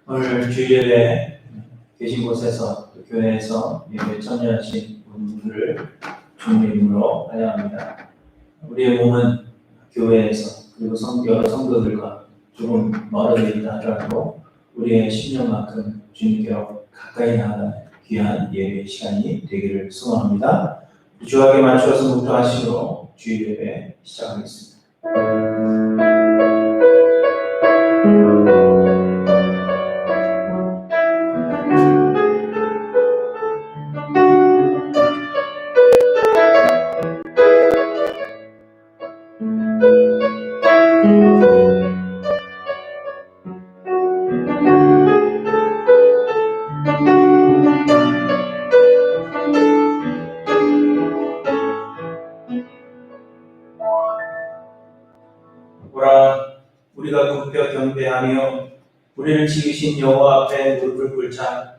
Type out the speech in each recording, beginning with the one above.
오늘 주일에 계신 곳에서 또 교회에서 예배 참여하신 분들을 주님의 이름으로 환영합니다. 우리의 몸은 교회에서 그리고 여러 성도들과 조금 멀어져 있다 하더라도 우리의 심령만큼 주님께로 가까이 나아가는 귀한 예배 시간이 되기를 소망합니다. 주하게 맞추어서 묵도하심으로 주일 예배 시작하겠습니다. 보라, 우리가 굽혀 경배하며 우리를 지으신 여호와 앞에 무릎을 꿇자.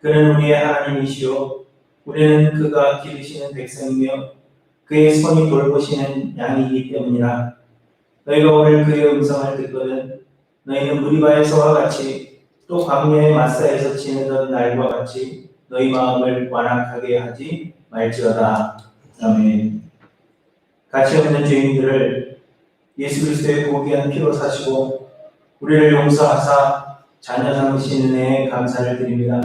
그는 우리의 하나님이시요 우리는 그가 기르시는 백성이며 그의 손이 돌보시는 양이기 때문이라. 너희가 오늘 그의 음성을 듣거든 너희는 무리바에서와 같이 또 광야의 마사에서 지내던 날과 같이 너희 마음을 완악하게 하지 말지어다. 아멘. 가치 없는 죄인들을 예수 그리스도의 고귀한 피로 사시고 우리를 용서하사 자녀 삼으신 은혜에 감사를 드립니다.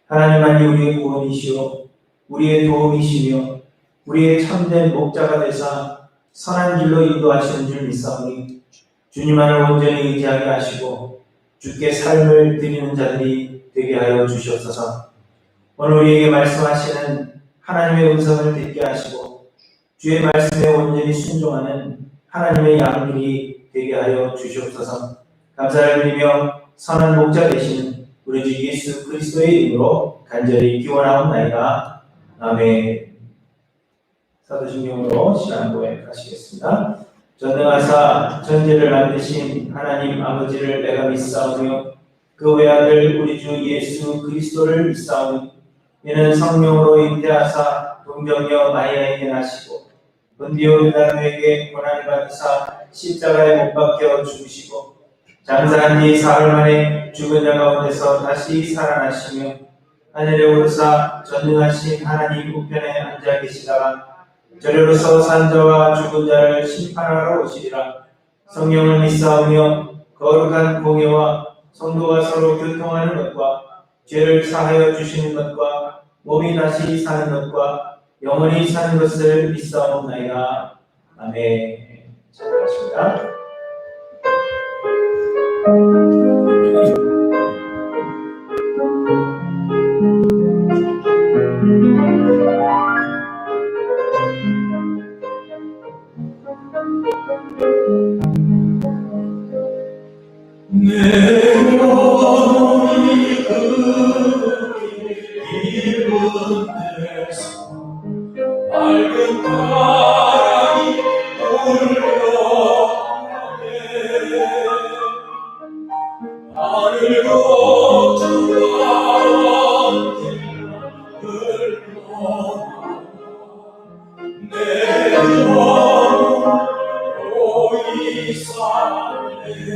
하나님만이 우리의 구원이시오 우리의 도움이시며 우리의 참된 목자가 되사 선한 길로 인도하시는 줄 믿사오니 주님만을 온전히 의지하게 하시고 주께 삶을 드리는 자들이 되게 하여 주시옵소서. 오늘 우리에게 말씀하시는 하나님의 음성을 듣게 하시고 주의 말씀에 온전히 순종하는 하나님의 양들이 되게 하여 주시옵소서. 감사를 드리며 선한 목자 되시는 우리 주 예수 그리스도의 이름으로 간절히 기원하옵나이다. 아멘. 사도신경으로 시간 고백하시겠습니다. 전능하사 천지를 만드신 하나님 아버지를 내가 믿사오며 그 외아들 우리 주 예수 그리스도를 믿사오니 이는 성령으로 잉태하사 동정녀 마리아에게 나시고 본디오 빌라도에게 고난을 받으사 십자가에 못 박혀 죽으시고 장사한 지 사흘 만에 죽은 자 가운데서 다시 살아나시며 하늘에 오르사 전능하신 하나님 우편에 앉아 계시다가 저리로서 산 자와 죽은 자를 심판하러 오시리라. 성령을 믿사오며 거룩한 공예와 성도가 서로 교통하는 것과 죄를 사하여 주시는 것과 몸이 다시 사는 것과 영원히 사는 것을 믿사옵나이다. 아멘. 잘하십니다. 내 영혼이 이룬 데서 맑은 바람이 불려오네. 하늘로 주가운 길을 떠나 내 영혼 오이 살네.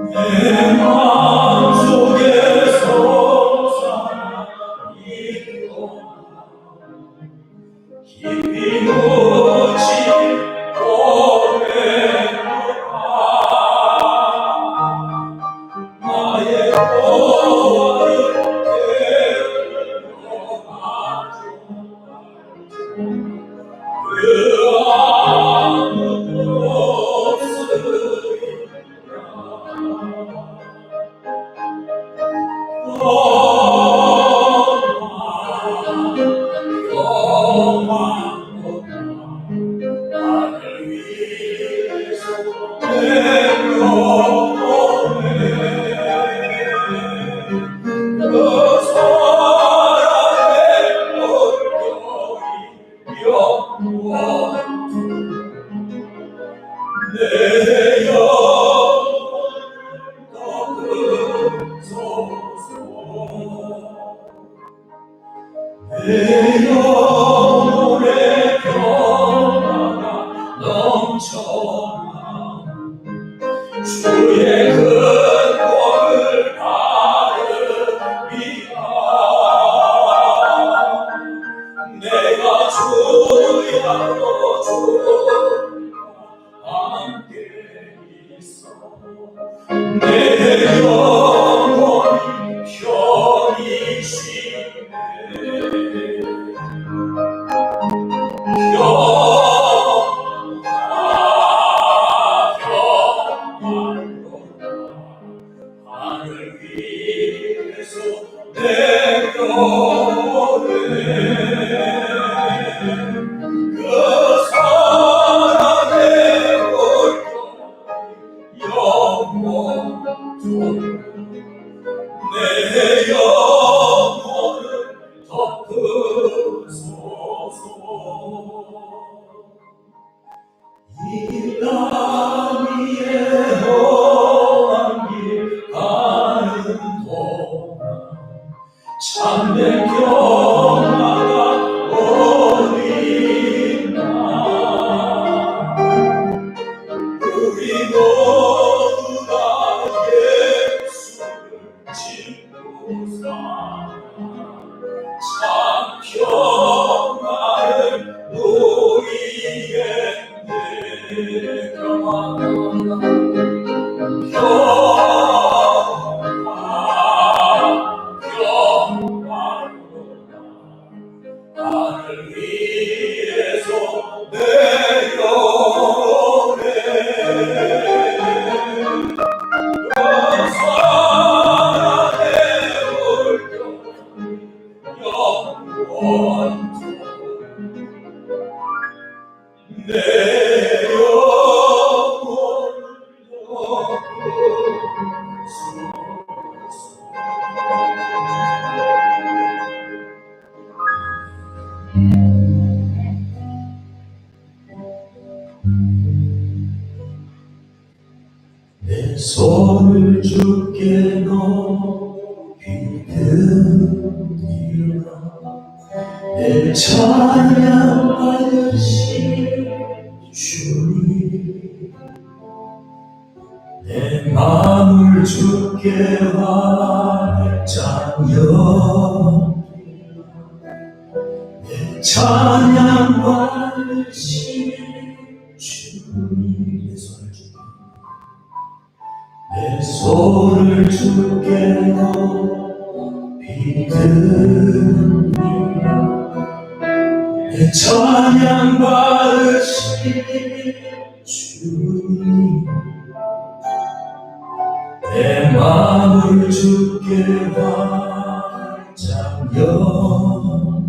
내 마음속에서 사랑이 깊이 묻힌 고백으로 나의 고를 데려가줘. 그 아무도 없으리라. 나를 위해서 내 영혼 덮으소서. 내 영혼의 평화가 넘쳐나 주의 큰 복을 받으리라. 내가 주야로 함께 있어 내 영혼이 편히 쉬네. 하늘 위에서 내려오네. 그 사랑의 물결 영원토록 내 영혼을 덮으소서. 이 땅 위에 험한 길 가는 동안 참된 평화가 어딨나. 우리 모두 다 예수를 믿고 살아 참 평화를 누리겠네. 하늘 위에서 내려오네. 그 사랑의 물결 영원토록 내 영혼을 덮으소서. 내 손을 주께 높이 드리라. 내 찬양 받으신 주님. 내 마음을 주께 활짝 열어 내 찬양 받으신 주님. 내 손을 주께 높이 드리라. 내 찬양 받으신 주님. 내 마음을 주께 활짝 열어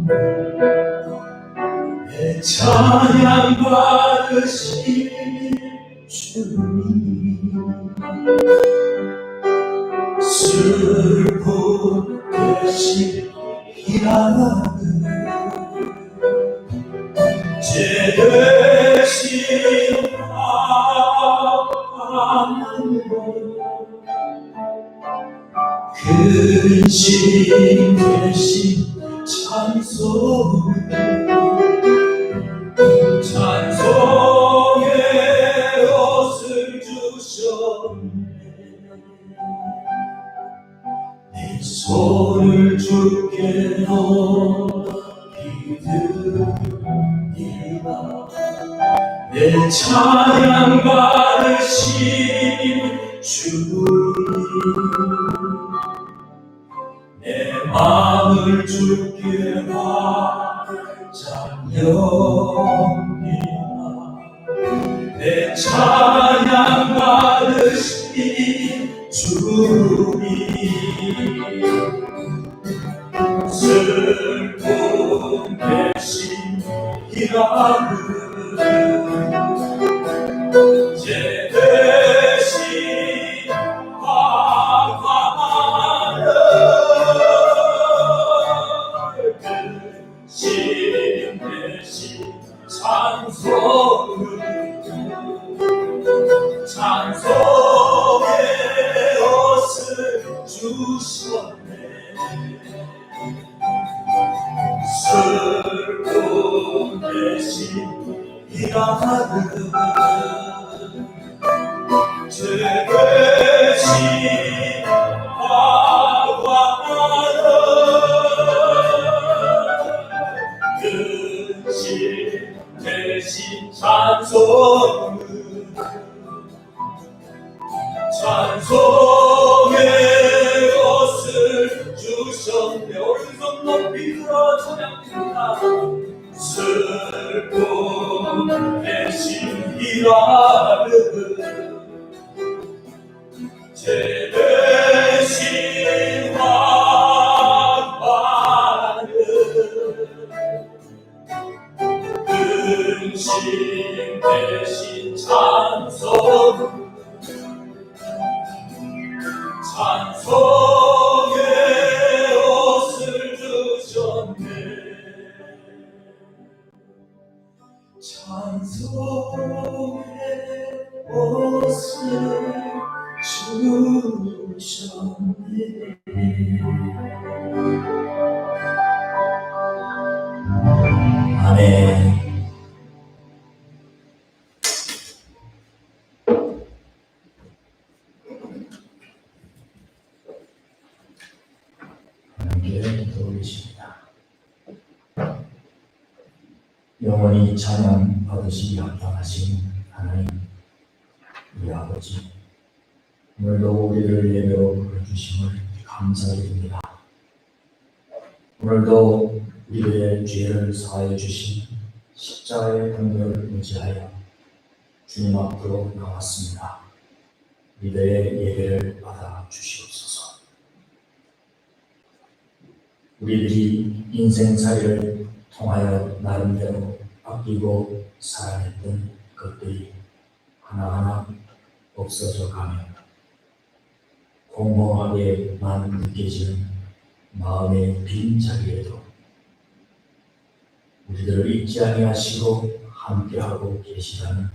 내 찬양 받으신 주님. 슬픔 대신 희락을 제 대신 아파하는 근심 대신 찬송의 옷을 주셨네. 내 손을 주께 높이 드리라. 내 찬양 받으신 주님. 내 마음을 주께 활짝 열리라. 내 찬양 받으신 주님. 슬픔 대신 희락을 제 대신 화가하는 심 대신 찬송의 옷을 주셨네. 슬픔 대신 일하는 제 대신 화관은 근심 대신 찬송의 것을 주셨네. 오른손 높이 들어 찬양합니다. 슬픔 대신 일하는 제 대신 화관은 근심 대신 찬송의 옷을 주셨네. 찬송의 옷을 주셨네. 아멘. 영원히 찬양 받으시기 합당하신 하나님, 우리 아버지, 오늘도 우리를 예배로 불러주심을 감사드립니다. 오늘도 우리의 죄를 사하여 주신 십자가의 공로를 의지하여 주님 앞으로 나왔습니다. 우리의 예배를 받아 주시옵소서. 우리들이 인생살이를 통하여 나름대로 아끼고 사랑했던 것들이 하나하나 없어져 가며 공허하게만 느껴지는 마음의 빈자리에도 우리들을 잊지 아니하시고 함께하고 계시다는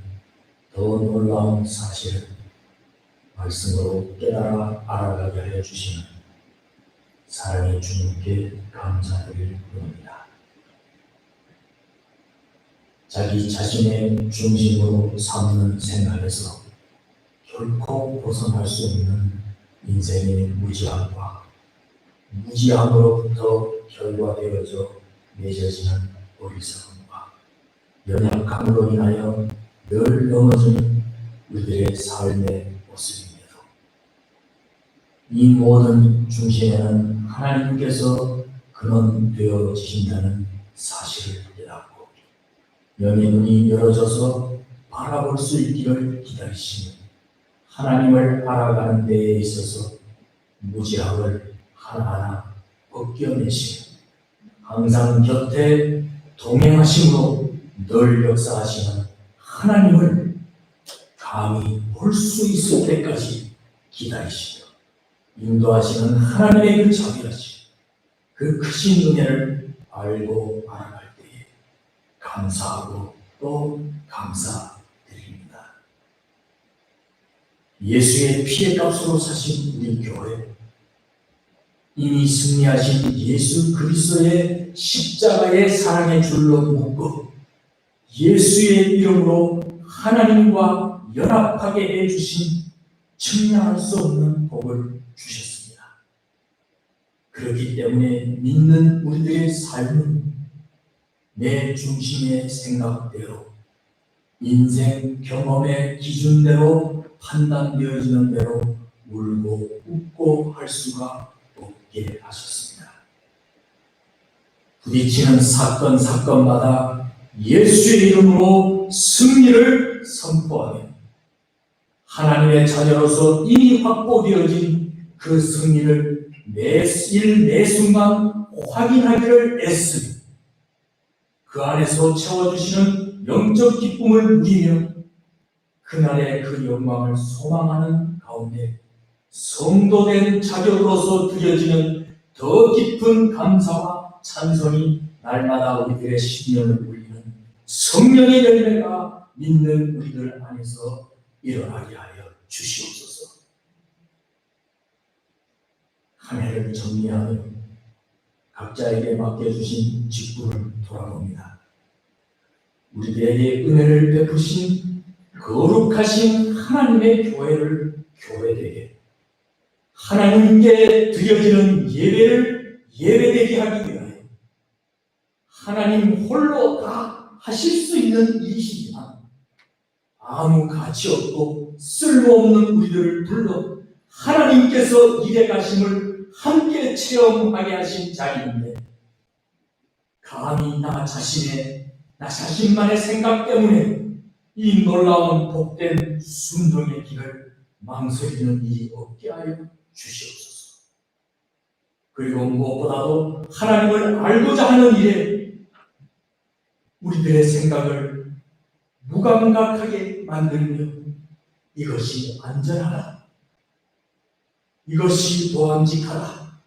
더 놀라운 사실을 말씀으로 깨달아 알아가게 하여 주시는 사랑의 주님께 감사드릴 뿐입니다. 자기 자신의 중심으로 삼는 생각에서 결코 벗어날 수 없는 인생의 무지함과 무지함으로부터 결과되어져 맺어지는 어리석음과 연약함으로 인하여 늘 넘어지는 우리들의 삶의 모습입니다. 이 모든 중심에는 하나님께서 근원되어지신다는 사실을 깨닫고 영의 눈이 열어져서 바라볼 수 있기를 기다리시며 하나님을 알아가는 데에 있어서 무지함을 하나하나 벗겨내시며 항상 곁에 동행하심으로 늘 역사하시는 하나님을 감히 볼 수 있을 때까지 기다리시며 인도하시는 하나님의 그 자비하심, 그 크신 은혜를 알고 알아갈 때에 감사하고 또 감사드립니다. 예수의 피의 값으로 사신 우리 교회, 이미 승리하신 예수 그리스도의 십자가의 사랑의 줄로 묶고 예수의 이름으로 하나님과 연합하게 해주신 측량할 수 없는 복을 주셨습니다. 그렇기 때문에 믿는 우리들의 삶은 내 중심의 생각대로 인생 경험의 기준대로 판단되어지는 대로 울고 웃고 할 수가 없게 하셨습니다. 부딪히는 사건마다 예수의 이름으로 승리를 선포하며 하나님의 자녀로서 이미 확보되어진 그 승리를 매일 매순간 확인하기를 애쓰며 그 안에서 채워주시는 영적 기쁨을 누리며 그날의 그 영광을 소망하는 가운데 성도된 자격으로서 드려지는 더 깊은 감사와 찬송이 날마다 우리들의 심령을 울리는 성령의 열매가 믿는 우리들 안에서 일어나게 하여 주시옵소서. 한 해를 정리하며 각자에게 맡겨주신 직분을 돌아봅니다. 우리들에게 은혜를 베푸신 거룩하신 하나님의 교회를 교회되게, 하나님께 드려지는 예배를 예배되게 하기 위하여 하나님 홀로 다 하실 수 있는 일이시지만 아무 가치 없고 쓸모없는 우리들을 불러 하나님께서 일해 가심을 함께 체험하게 하신 자리인데, 감히 나 자신만의 생각 때문에 이 놀라운 복된 순종의 길을 망설이는 일이 없게 하여 주시옵소서. 그리고 무엇보다도 하나님을 알고자 하는 일에 우리들의 생각을 무감각하게 만들며 이것이 안전하다, 이것이 보람직하다,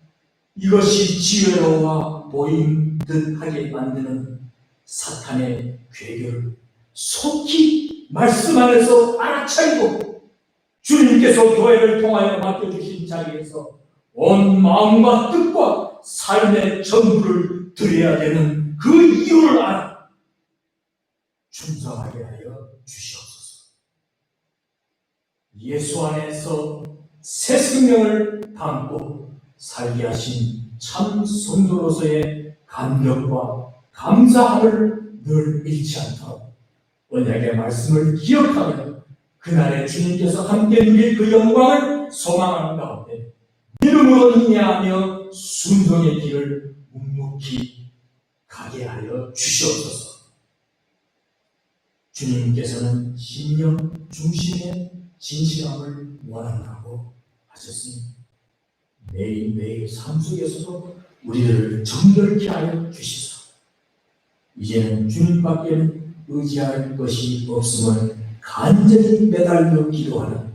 이것이 지혜로워 보인 듯하게 만드는 사탄의 괴결을 속히 말씀 안에서 알아차리고 주님께서 교회를 통하여 맡겨주신 자리에서 온 마음과 뜻과 삶의 전부를 드려야 되는 그 이유를 알아 충성하게 하여 주시옵소서. 예수 안에서 새 생명을 담고 살게 하신 참 성도로서의 감격과 감사함을 늘 잃지 않도록 언약의 말씀을 기억하며 그날에 주님께서 함께 누릴 그 영광을 소망하는 가운데 믿음으로 인내하며 순종의 길을 묵묵히 가게 하여 주시옵소서. 주님께서는 신령 중심의 진실함을 원한다고 하셨으니 매일매일 삶 속에서도 우리를 정결케 하여 주시소. 이제는 주님밖에는 의지할 것이 없음을 간절히 매달려 기도하는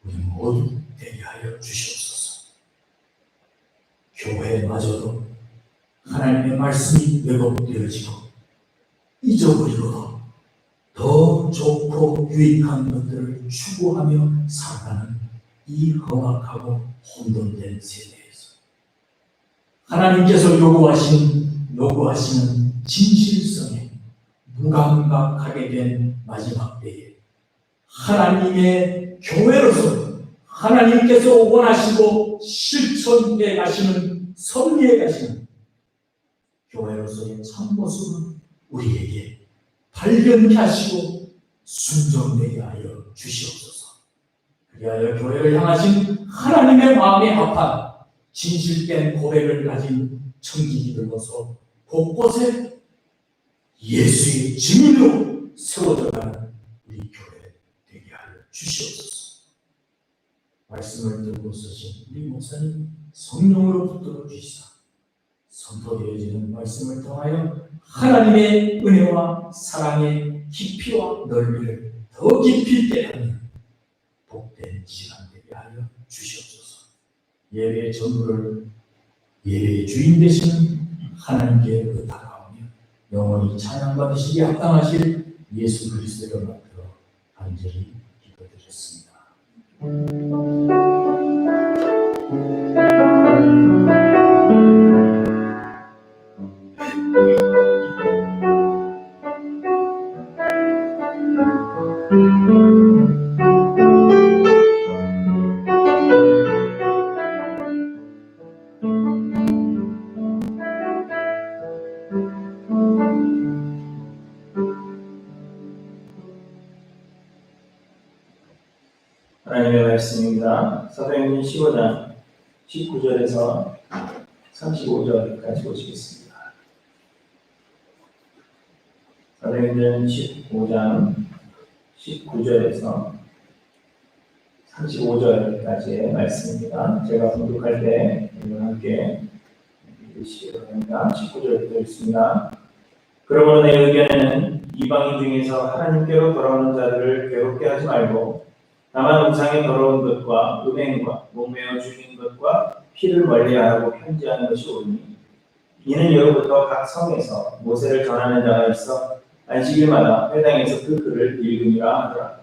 우리 모두 되게 하여 주시옵소서. 교회마저도 하나님의 말씀이 왜곡되어지고 잊어버리고도 더 좋고 유익한 것들을 추구하며 살아가는 이 험악하고 혼돈된 세대에서 하나님께서 요구하시는 진실성에 무감각하게 된 마지막 때에 하나님의 교회로서 하나님께서 원하시고 실천해 가시는, 섭리해 가시는 교회로서의 참모습을 우리에게 발견케 하시고 순종되게 하여 주시옵소서. 그리하여 교회를 향하신 하나님의 마음에 합한 진실된 고백을 가진 청지기들로서 곳곳에 예수의 증인으로 세워져가는 우리 교회 되게 하여 주시옵소서. 말씀을 듣고 쓰신 우리 목사님 성령으로 붙들어 주시사 선포되어지는 말씀을 통하여 하나님의 은혜와 사랑의 깊이와 넓이를 더 깊이 깨닫는 복된 시간 되게 하여 주시옵소서. 예배의 전부를 예배의 주인 되시는 하나님께 의탁하오며 영원히 찬양받으시기에 합당하실 예수 그리스도를 맡들어 간절히 기도드렸습니다. 하나님의 말씀입니다. 사도행전 15장 19절에서 35절까지 보시겠습니다. 사도행전 15장 19절에서 35절까지의 말씀입니다. 제가 봉독할 때 여러분 함께 읽으시기 바랍니다. 19절부터 읽습니다. 그러므로 내 의견에는 이방인 중에서 하나님께로 돌아오는 자들을 괴롭게 하지 말고 다만 우상의 더러운 것과 음행과 목매어 죽이는 것과 피를 멀리하라고 편지하는 것이 옳으니 이는 예로부터 각 성에서 모세를 전하는 자가 있어 안식일마다 회당에서 그 글을 읽음이라 하더라.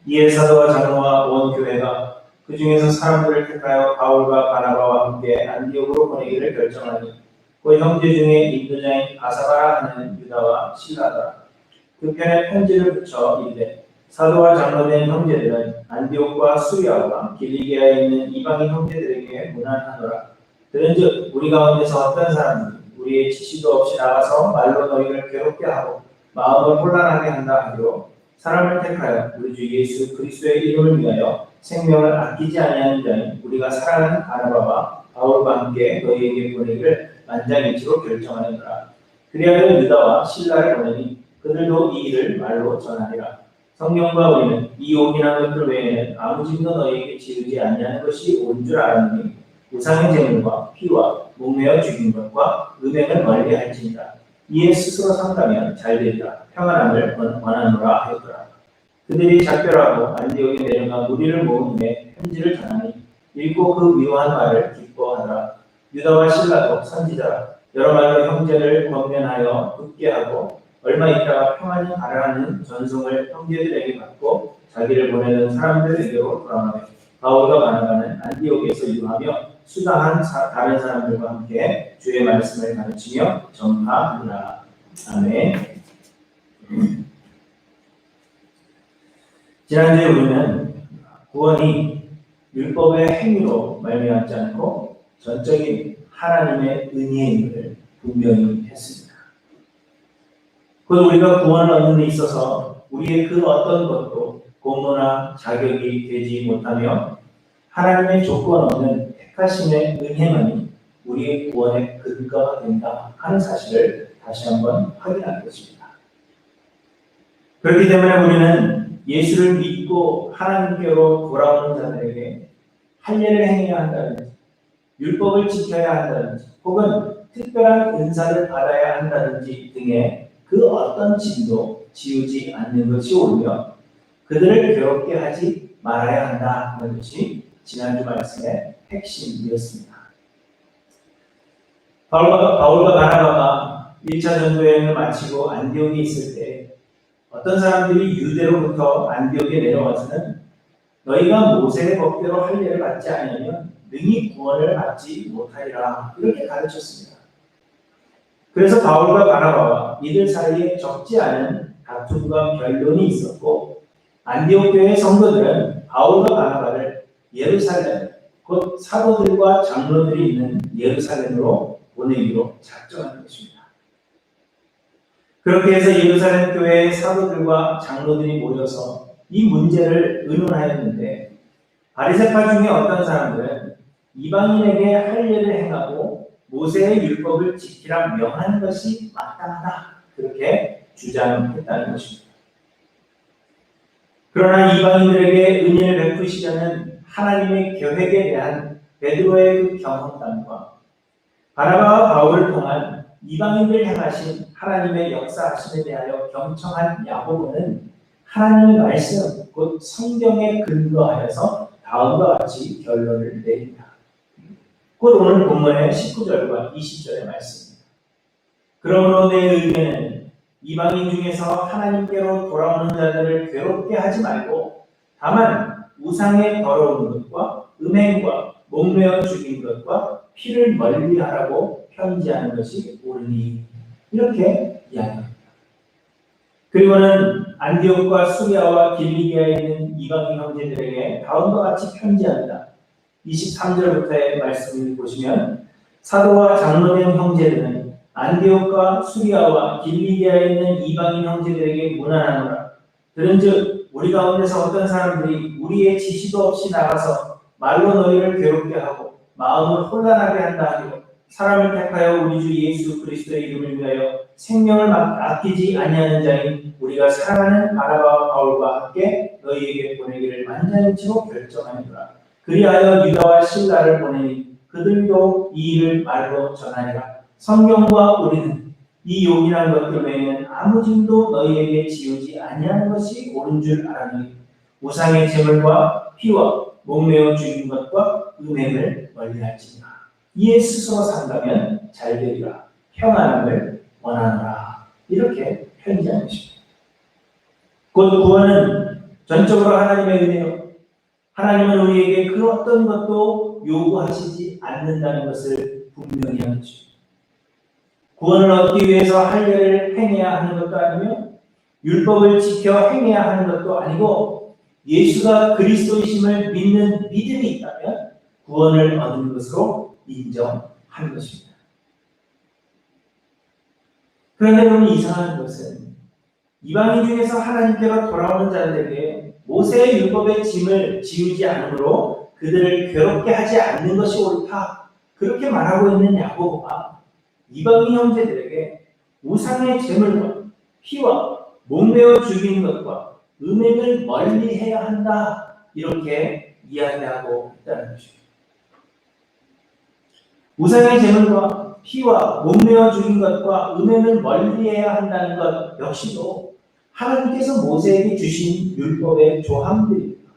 이에 사도와 장로와 온 교회가 그 중에서 사람들을 택하여 바울과 바나바와 함께 안디옥으로 보내기를 결정하니 그 형제 중에 인도자인 바사바라 하는 유다와 실라더라. 그 편에 편지를 붙여 이르되 사도와 장로된 형제들은 안디옥과 수리아와 길리기아에 있는 이방인 형제들에게 문안하노라. 그런즉 우리 가운데서 어떤 사람이 우리의 지시도 없이 나가서 말로 너희를 괴롭게 하고 마음을 혼란하게 한다 하기로 사람을 택하여 우리 주 예수 그리스도의 이름을 위하여 생명을 아끼지 아니하는 자인 우리가 사랑하는 바나바와 바울과 함께 너희에게 보내기를 만장일치로 결정하느니라. 그리하여 유다와 실라를 보내니 그들도 이 일을 말로 전하리라. 성령과 우리는 이 요긴한 것들 외에는 아무 짐도 너희에게 지르지 아니하는 것이 온 줄 알았느니 우상의 제물과 피와 목매어 죽인 것과 음행을 멀리할지니라. 이에 스스로 산다면 잘되리라. 평안함을 원하노라 하였더라. 그들이 작별하고 안디옥에 내려가 무리를 모으는데 편지를 전하니 읽고 그 위로한 말을 기뻐하더라. 유다와 실라도 선지자라. 여러 말로 형제를 권면하여 굳게 하고 얼마 있다가 평안히 가라하는 전송을 형제들에게 받고 자기를 보내는 사람들에게로 돌아가며 바울과 바나바는 안디옥에서 유하며 수다한 다른 사람들과 함께 주의 말씀을 가르치며 전파하더라. 아멘. 지난주에 우리는 구원이 율법의 행위로 말미암지 않고 전적인 하나님의 은혜임을 분명히 했습니다. 곧 우리가 구원을 얻는 데 있어서 우리의 그 어떤 것도 공로나 자격이 되지 못하며 하나님의 조건 없는 택하심의 은혜만이 우리의 구원의 근거가 된다 하는 사실을 다시 한번 확인할 것입니다. 그렇기 때문에 우리는 예수를 믿고 하나님께로 돌아오는 자들에게 할례를 행해야 한다든지 율법을 지켜야 한다든지 혹은 특별한 은사를 받아야 한다든지 등의 그 어떤 짐도 지우지 않는 것이 오히려 그들을 괴롭게 하지 말아야 한다 하는 것이 지난주 말씀의 핵심이었습니다. 바울과 바나바가 1차 전도여행을 마치고 안디옥에 있을 때 어떤 사람들이 유대로부터 안디옥에 내려와서는 너희가 모세의 법대로 할례를 받지 않으면 능히 구원을 받지 못하리라 이렇게 가르쳤습니다. 그래서 바울과 바나바와 이들 사이에 적지 않은 다툼과 변론이 있었고 안디옥 교회 성도들은 바울과 바나바를 예루살렘 곧 사도들과 장로들이 있는 예루살렘으로 보내기로 작정한 것입니다. 그렇게 해서 예루살렘 교회의 사도들과 장로들이 모여서 이 문제를 의논하였는데 바리새파 중에 어떤 사람들은 이방인에게 할례를 행하고 모세의 율법을 지키라 명하는 것이 마땅하다 그렇게 주장했다는 것입니다. 그러나 이방인들에게 은혜를 베푸시려는 하나님의 계획에 대한 베드로의 그 경험담과 바나바와 바울을 통한 이방인들 향하신 하나님의 역사하심에 대하여 경청한 야고보는 하나님의 말씀 곧 성경에 근거하여서 다음과 같이 결론을 내립니다. 곧 오늘 본문의 19절과 20절의 말씀입니다. 그러므로 내 의견은 이방인 중에서 하나님께로 돌아오는 자들을 괴롭게 하지 말고 다만 우상의 더러운 것과 음행과 목매어 죽인 것과 피를 멀리하라고 편지하는 것이 옳으니 이렇게 이야기합니다. 그리고는 안디옥과 수리아와 길리기아에 있는 이방인 형제들에게 다음과 같이 편지합니다. 23절부터의 말씀을 보시면 사도와 장로된 형제들은 안디옥과 수리아와 길리기아에 있는 이방인 형제들에게 문안하노라. 그런즉 우리 가운데서 어떤 사람들이 우리의 지시도 없이 나가서 말로 너희를 괴롭게 하고 마음을 혼란하게 한다 하기로 사람을 택하여 우리 주 예수 그리스도의 이름을 위하여 생명을 아끼지 아니하는 자인 우리가 사랑하는 바나바와 바울과 함께 너희에게 보내기를 만장일치로 결정하니라. 그리하여 유다와 실라를 보내니 그들도 이 일을 말로 전하리라. 성경과 우리는 이 요긴한 것들 외에는 아무 짐도 너희에게 지우지 아니하는 것이 옳은 줄 알았느니 우상의 제물과 피와 목매어 죽인 것과 음행을 멀리할지니라. 이에 스스로 산다면 잘되리라. 평안함을 원하노라. 이렇게 편리한 것입니다. 곧 구원은 전적으로 하나님의 은혜요. 하나님은 우리에게 그 어떤 것도 요구하시지 않는다는 것을 분명히 하는 것입니다. 구원을 얻기 위해서 할 일을 행해야 하는 것도 아니며 율법을 지켜 행해야 하는 것도 아니고 예수가 그리스도이심을 믿는 믿음이 있다면 구원을 얻은 것으로 인정하는 것입니다. 그런데 그럼 이상한 것은 이방인 중에서 하나님께로 돌아오는 자들에게 모세의 율법의 짐을 지우지 않으므로 그들을 괴롭게 하지 않는 것이 옳다. 그렇게 말하고 있는 야고보가 이방인 형제들에게 우상의 제물과 피와 목매어 죽이는 것과 음행을 멀리해야 한다. 이렇게 이야기하고 있다는 것입니다. 우상의 제물과 피와 목매어 죽인 것과 음행을 멀리해야 한다는 것 역시도 하나님께서 모세에게 주신 율법의 조항들입니다.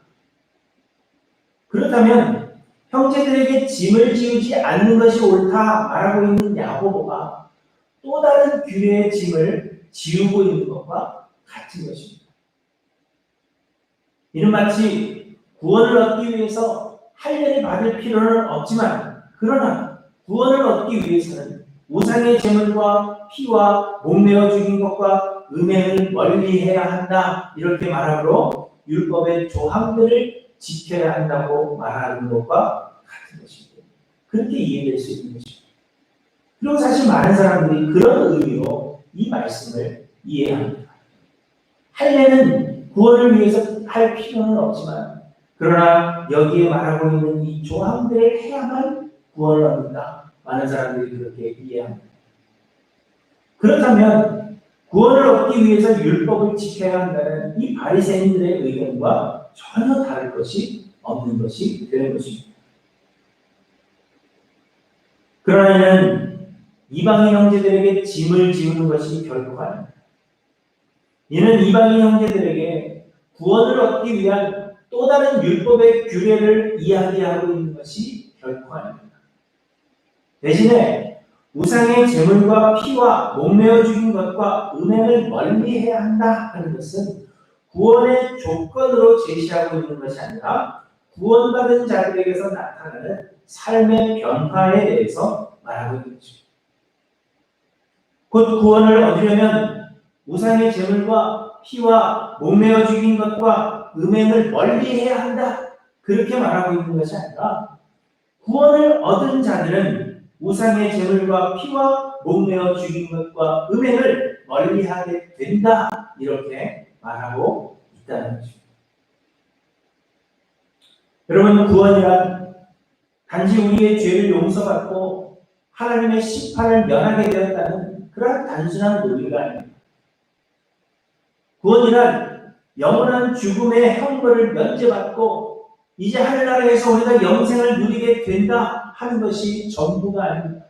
그렇다면 형제들에게 짐을 지우지 않는 것이 옳다 말하고 있는 야고보가 또 다른 규례의 짐을 지우고 있는 것과 같은 것입니다. 이는 마치 구원을 얻기 위해서 할례를 받을 필요는 없지만 그러나 구원을 얻기 위해서는 우상의 제물과 피와 목매어 죽인 것과 음행을 멀리해야 한다 이렇게 말하므로 율법의 조항들을 지켜야 한다고 말하는 것과 같은 것입니다. 그렇게 이해될 수 있는 것입니다. 그리고 사실 많은 사람들이 그런 의미로 이 말씀을 이해합니다. 할례는 구원을 위해서 할 필요는 없지만 그러나 여기에 말하고 있는 이 조항들을 해야만 구원을 얻는다. 많은 사람들이 그렇게 이해합니다. 그렇다면 구원을 얻기 위해서 율법을 지켜야 한다는 이 바리새인들의 의견과 전혀 다를 것이 없는 것이 되는 것입니다. 그러나 이는 이방인 형제들에게 짐을 지우는 것이 결코 아닙니다. 이는 이방인 형제들에게 구원을 얻기 위한 또 다른 율법의 규례를 이야기하고 있는 것이 결코 아닙니다. 대신에 우상의 제물과 피와 목매어 죽인 것과 음행을 멀리해야 한다 하는 것은 구원의 조건으로 제시하고 있는 것이 아니라 구원받은 자들에게서 나타나는 삶의 변화에 대해서 말하고 있는 것입니다. 곧 구원을 얻으려면 우상의 제물과 피와 목매어 죽인 것과 음행을 멀리해야 한다 그렇게 말하고 있는 것이 아니라 구원을 얻은 자들은 우상의 제물과 피와 목매어 죽인 것과 음행을 멀리하게 된다 이렇게 말하고 있다는 것입니다. 여러분 구원이란 단지 우리의 죄를 용서받고 하나님의 심판을 면하게 되었다는 그러한 단순한 논리가 아닙니다. 구원이란 영원한 죽음의 형벌을 면제받고 이제 하늘나라에서 우리가 영생을 누리게 된다 하는 것이 전부가 아닙니다.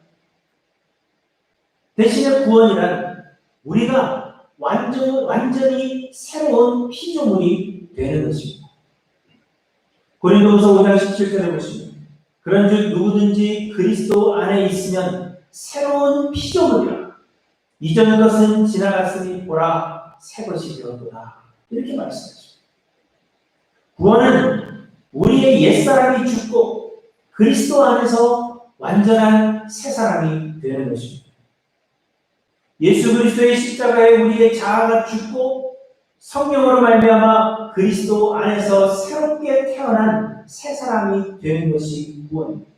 대신에 구원이란 우리가 완전히 새로운 피조물이 되는 것입니다. 고린도후서 5장 17절에 보시면 그런즉 누구든지 그리스도 안에 있으면 새로운 피조물이라 이전 것은 지나갔으니 보라 새 것이 되었도다 이렇게 말씀하십니다. 구원은 우리의 옛사람이 죽고 그리스도 안에서 완전한 새 사람이 되는 것입니다. 예수 그리스도의 십자가에 우리의 자아가 죽고 성령으로 말미암아 그리스도 안에서 새롭게 태어난 새 사람이 되는 것이 구원입니다.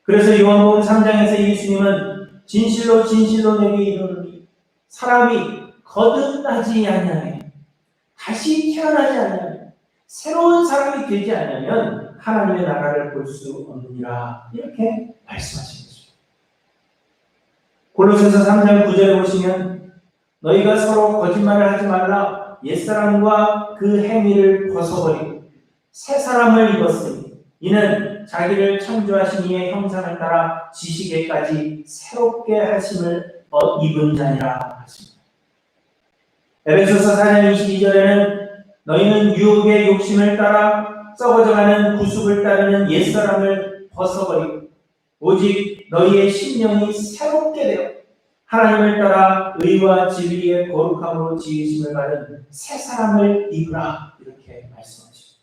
그래서 요한복음 3장에서 예수님은 진실로 진실로 내게 이르노니 사람이 거듭나지 아니하면 다시 태어나지 아니하면 새로운 사람이 되지 않으면 하나님의 나라를 볼 수 없느니라 이렇게 말씀하신 것입니다. 골로새서 3장 9절에 보시면 너희가 서로 거짓말을 하지 말라 옛사람과 그 행위를 벗어버리고 새 사람을 입었으니 이는 자기를 창조하신 이의 형상을 따라 지식에까지 새롭게 하심을 입은 자니라 하십니다. 에베소서 4장 22절에는 너희는 유혹의 욕심을 따라 썩어져가는 구습을 따르는 옛사람을 벗어버리고 오직 너희의 심령이 새롭게 되어 하나님을 따라 의와 진리의 거룩함으로 지으심을 받은 새 사람을 입으라 이렇게 말씀하시죠.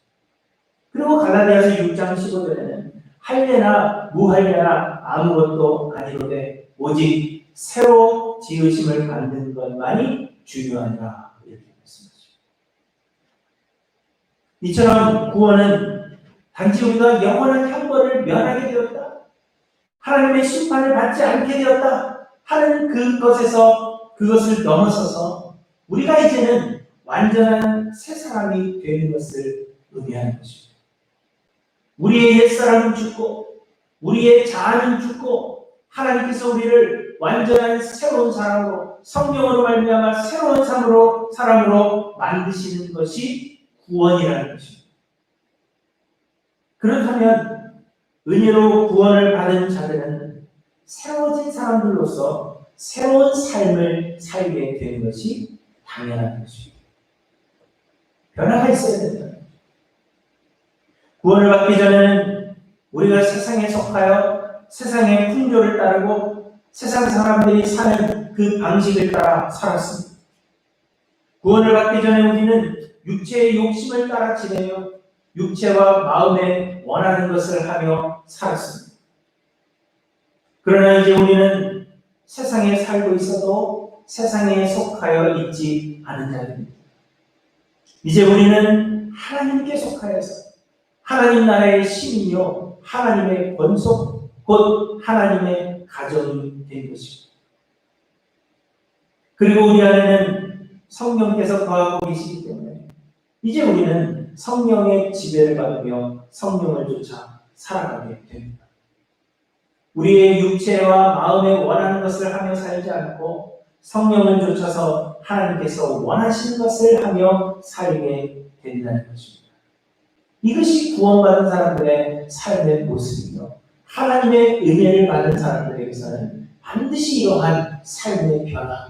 그리고 갈라디아서 6장 15절에는 할례나 무할례나 아무것도 아니로되 오직 새로 지으심을 받는 것만이 중요하니라 이렇게 말씀하시죠. 이처럼 구원은 단지 우리가 영원한 형벌을 면하게 되었다, 하나님의 심판을 받지 않게 되었다 하는 그것을 넘어서서 우리가 이제는 완전한 새 사람이 되는 것을 의미하는 것입니다. 우리의 옛사람은 죽고 우리의 자아는 죽고 하나님께서 우리를 완전한 새로운 사람으로, 성령으로 말미암아 새로운 사람으로 만드시는 것이 구원이라는 것입니다. 그렇다면 은혜로 구원을 받은 자들은 새로워진 사람들로서 새로운 삶을 살게 되는 것이 당연한 것입니다. 변화가 있어야 된다. 구원을 받기 전에는 우리가 세상에 속하여 세상의 풍조를 따르고 세상 사람들이 사는 그 방식을 따라 살았습니다. 구원을 받기 전에 우리는 육체의 욕심을 따라 지내며 육체와 마음에 원하는 것을 하며 살았습니다. 그러나 이제 우리는 세상에 살고 있어도 세상에 속하여 있지 않은 자들입니다. 이제 우리는 하나님께 속하여서 하나님 나라의 시민이요 하나님의 권속 곧 하나님의 가정이 된 것입니다. 그리고 우리 안에는 성령께서 거하고 계시기 때문에 이제 우리는 성령의 지배를 받으며 성령을 쫓아 살아가게 됩니다. 우리의 육체와 마음에 원하는 것을 하며 살지 않고 성령을 쫓아서 하나님께서 원하시는 것을 하며 살게 된다는 것입니다. 이것이 구원받은 사람들의 삶의 모습이며 하나님의 은혜를 받은 사람들에게서는 반드시 이러한 삶의 변화,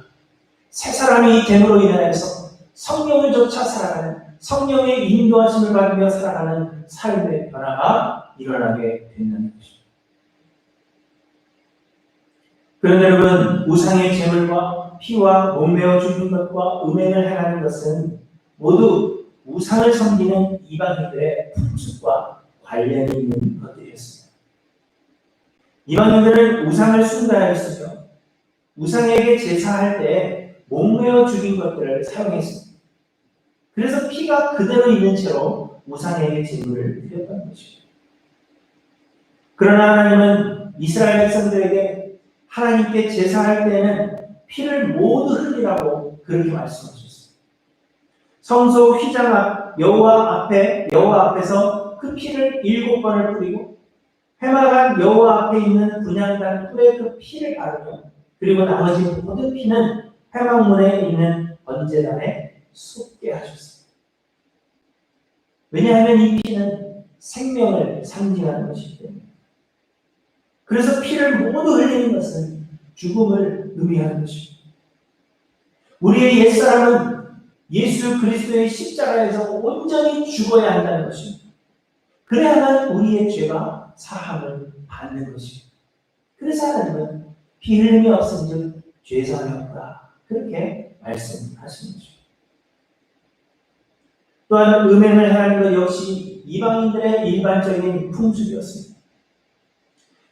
새 사람이 됨으로 인하여서 성령을 쫓아 살아가는, 성령의 인도하심을 받으며 살아가는 삶의 변화가 일어나게 된다는 것입니다. 그런데 여러분, 우상의 제물과 피와 몸매어 죽인 것과 음행을 행하는 것은 모두 우상을 섬기는 이방인들의 풍습과 관련이 있는 것들이었습니다. 이방인들은 우상을 숭배하였으며 우상에게 제사할 때 몸매어 죽인 것들을 사용했습니다. 그래서 피가 그대로 있는 채로 우상에게 제물을 드렸던 것입니다. 그러나 하나님은 이스라엘 백성들에게 하나님께 제사할 때에는 피를 모두 흘리라고 그렇게 말씀하셨습니다. 성소 휘장 앞 여호와 앞에서 그 피를 7번을 뿌리고 회막한 여호와 앞에 있는 분향단 뿔에 그 피를 바르며 그리고 나머지 모든 피는 회막문에 있는 번제단에 쏟게 하셨습니다. 왜냐하면 이 피는 생명을 상징하는 것이기 때문에. 그래서 피를 모두 흘리는 것은 죽음을 의미하는 것입니다. 우리의 옛사람은 예수 그리스도의 십자가에서 온전히 죽어야 한다는 것입니다. 그래야만 우리의 죄가 사함을 받는 것입니다. 그래서 하나님은 피 흘림이 없은즉 죄사함이 없다. 그렇게 말씀하시는 것입니다. 또한 음행을 하는 것 역시 이방인들의 일반적인 풍습이었습니다.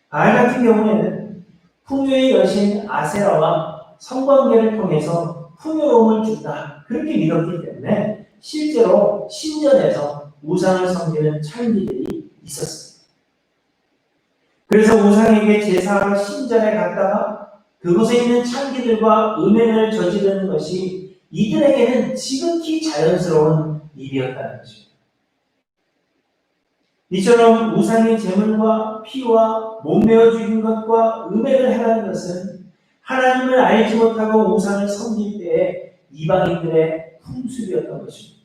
바알 같은 경우에는 풍요의 여신 아세라와 성관계를 통해서 풍요로움을 준다. 그렇게 믿었기 때문에 실제로 신전에서 우상을 섬기는 찰미들이 있었습니다. 그래서 우상에게 제사하러 신전에 갔다가 그곳에 있는 창기들과 음행을 저지르는 것이 이들에게는 지극히 자연스러운 일이었다는 것입니다. 이처럼 우상의 제물과 피와 몸매어 죽인 것과 음행을 행하는 것은 하나님을 알지 못하고 우상을 섬길 때에 이방인들의 풍습이었던 것입니다.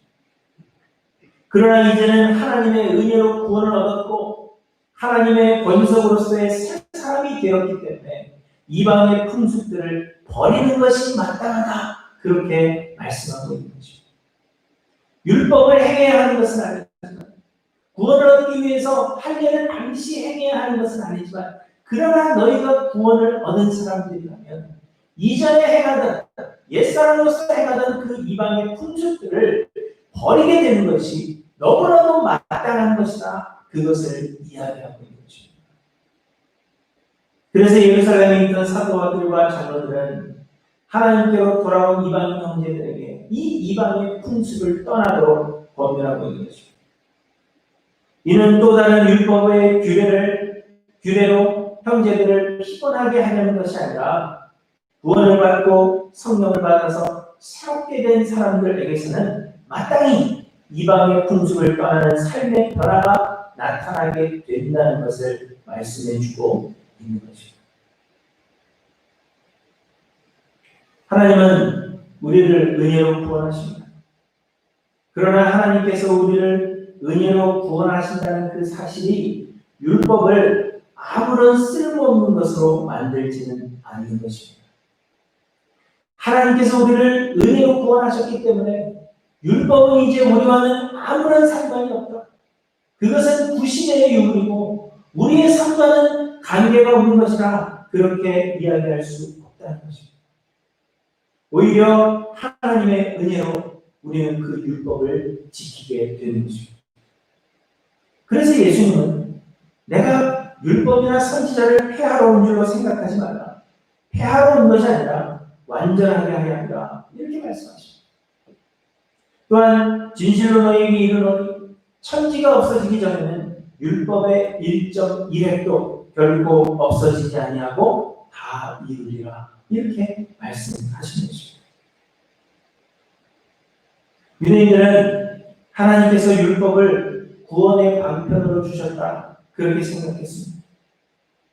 그러나 이제는 하나님의 은혜로 구원을 얻었고 하나님의 권속으로서의 새 사람이 되었기 때문에 이방의 풍습들을 버리는 것이 마땅하다. 그렇게 말씀하고 있는 것입니다. 율법을 행해야 하는 것은 아니지만 구원을 얻기 위해서 할례를 반드시 행해야 하는 것은 아니지만 그러나 너희가 구원을 얻은 사람들이라면 이전에 행하던 옛사람으로서 행하던 그 이방의 풍습들을 버리게 되는 것이 너무나도 마땅한 것이다. 그것을 이야기하고 있는 것입니다. 그래서 예루살렘에 있던 사도들과 장로들은 하나님께로 돌아온 이방인 형제들에게 이 이방의 풍습을 떠나도록 권면하고 있는 것입니다. 이는 또 다른 율법의 규례로 형제들을 피곤하게 하려는 것이 아니라 구원을 받고 성령을 받아서 새롭게 된 사람들에게서는 마땅히 이방의 풍습을 떠나는 삶의 변화가 나타나게 된다는 것을 말씀해주고 있는 것입니다. 하나님은 우리를 은혜로 구원하십니다. 그러나 하나님께서 우리를 은혜로 구원하신다는 그 사실이 율법을 아무런 쓸모없는 것으로 만들지는 않는 것입니다. 하나님께서 우리를 은혜로 구원하셨기 때문에 율법은 이제 우리와는 아무런 상관이 없다. 그것은 구신의 유물이고 우리의 삶과는 관계가 없는 것이라 그렇게 이야기할 수 없다는 것입니다. 오히려 하나님의 은혜로 우리는 그 율법을 지키게 되는 것입니다. 그래서 예수님은 내가 율법이나 선지자를 폐하러 온 줄로 생각하지 말라. 폐하러 온 것이 아니라 완전하게 하려 합니다. 이렇게 말씀하십니다. 또한 진실로 너희에게 이르노니 천지가 없어지기 전에는 율법의 1.1획도 결코 없어지지 아니하고 다 이루리라. 이렇게 말씀하신 것입니다. 유대인들은 하나님께서 율법을 구원의 방편으로 주셨다. 그렇게 생각했습니다.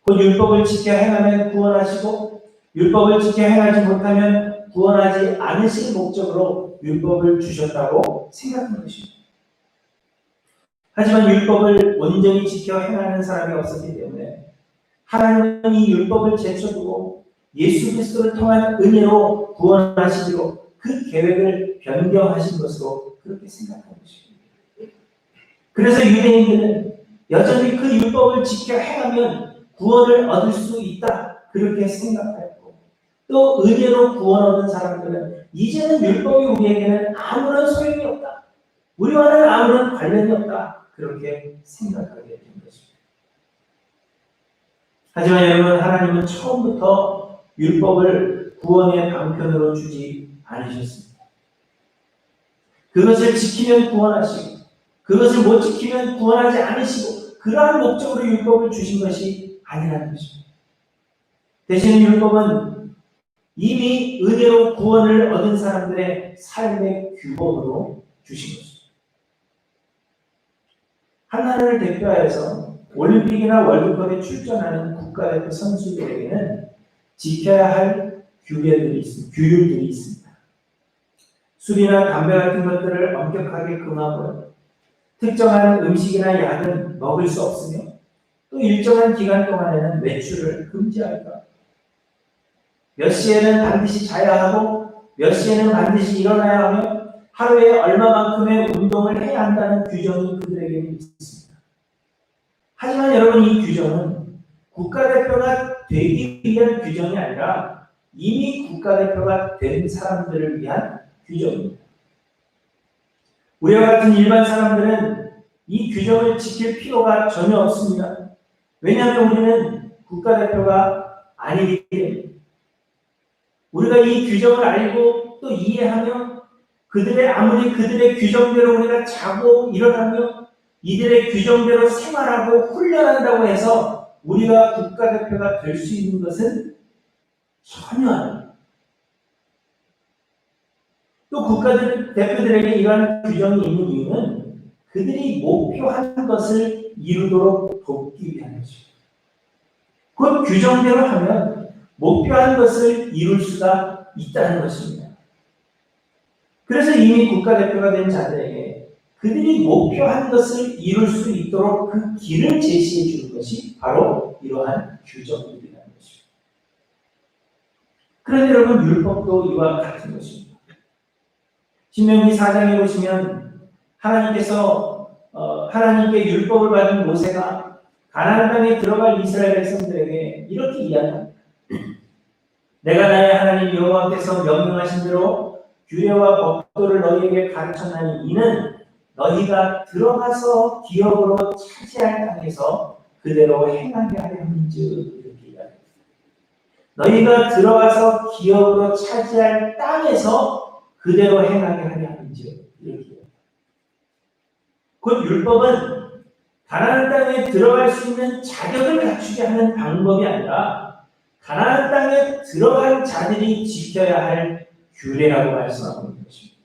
그 율법을 지켜 행하면 구원하시고 율법을 지켜 행하지 못하면 구원하지 않으실 목적으로 율법을 주셨다고 생각한 것입니다. 하지만 율법을 온전히 지켜 행하는 사람이 없었기 때문에 하나님은 이 율법을 제쳐두고 예수 그리스도를 통한 은혜로 구원하시기로 그 계획을 변경하신 것으로 그렇게 생각한 것입니다. 그래서 유대인들은 여전히 그 율법을 지켜 행하면 구원을 얻을 수 있다. 그렇게 생각했고 또 은혜로 구원 얻은 사람들은 이제는 율법이 우리에게는 아무런 소용이 없다. 우리와는 아무런 관련이 없다. 그렇게 생각하게 된 것입니다. 하지만 여러분, 하나님은 처음부터 율법을 구원의 방편으로 주지 않으셨습니다. 그것을 지키면 구원하시고 그것을 못 지키면 구원하지 않으시고 그러한 목적으로 율법을 주신 것이 아니라는 것입니다. 대신 율법은 이미 은혜로 구원을 얻은 사람들의 삶의 규범으로 주신 것입니다. 한 나라를 대표하여서 올림픽이나 월드컵에 출전하는 국가대표 선수들에게는 지켜야 할 규율들이 있습니다. 술이나 담배 같은 것들을 엄격하게 금하고요. 특정한 음식이나 약은 먹을 수 없으며 또 일정한 기간 동안에는 외출을 금지할까. 몇 시에는 반드시 자야 하고 몇 시에는 반드시 일어나야 하며 하루에 얼마만큼의 운동을 해야 한다는 규정이 그들에게는 있습니다. 하지만 여러분, 이 규정은 국가대표가 되기 위한 규정이 아니라 이미 국가대표가 된 사람들을 위한 규정입니다. 우리와 같은 일반 사람들은 이 규정을 지킬 필요가 전혀 없습니다. 왜냐하면 우리는 국가대표가 아니기 때문에 우리가 이 규정을 알고 또 이해하며 아무리 그들의 규정대로 우리가 자고 일어나며 이들의 규정대로 생활하고 훈련한다고 해서 우리가 국가대표가 될 수 있는 것은 전혀 아닙니다. 또 국가대표들에게 이러한 규정이 있는 이유는 그들이 목표한 것을 이루도록 돕기 위한 것입니다. 그 규정대로 하면 목표한 것을 이룰 수가 있다는 것입니다. 그래서 이미 국가대표가 된 자들에게 그들이 목표한 것을 이룰 수 있도록 그 길을 제시해 주는 것이 바로 이러한 규정들이라는 것입니다. 그런데 여러분, 율법도 이와 같은 것입니다. 신명기 4장에 보시면 하나님께 율법을 받은 모세가 가나안 땅에 들어갈 이스라엘 백성들에게 이렇게 이야기합니다. 내가 나의 하나님 여호와께서 명령하신 대로 규례와 법도를 너희에게 가르쳤나니 이는 너희가 들어가서 기업으로 차지할 땅에서 그대로 행하게 하려 함인즉. 이렇게 이야기합니다. 너희가 들어가서 기업으로 차지할 땅에서 그대로 행하게 하려 함인즉. 이렇게 이야기합니다. 곧 율법은 가나안 땅에 들어갈 수 있는 자격을 갖추게 하는 방법이 아니라 가나안 땅에 들어간 자들이 지켜야 할 규례라고 말씀하고 있는 것입니다.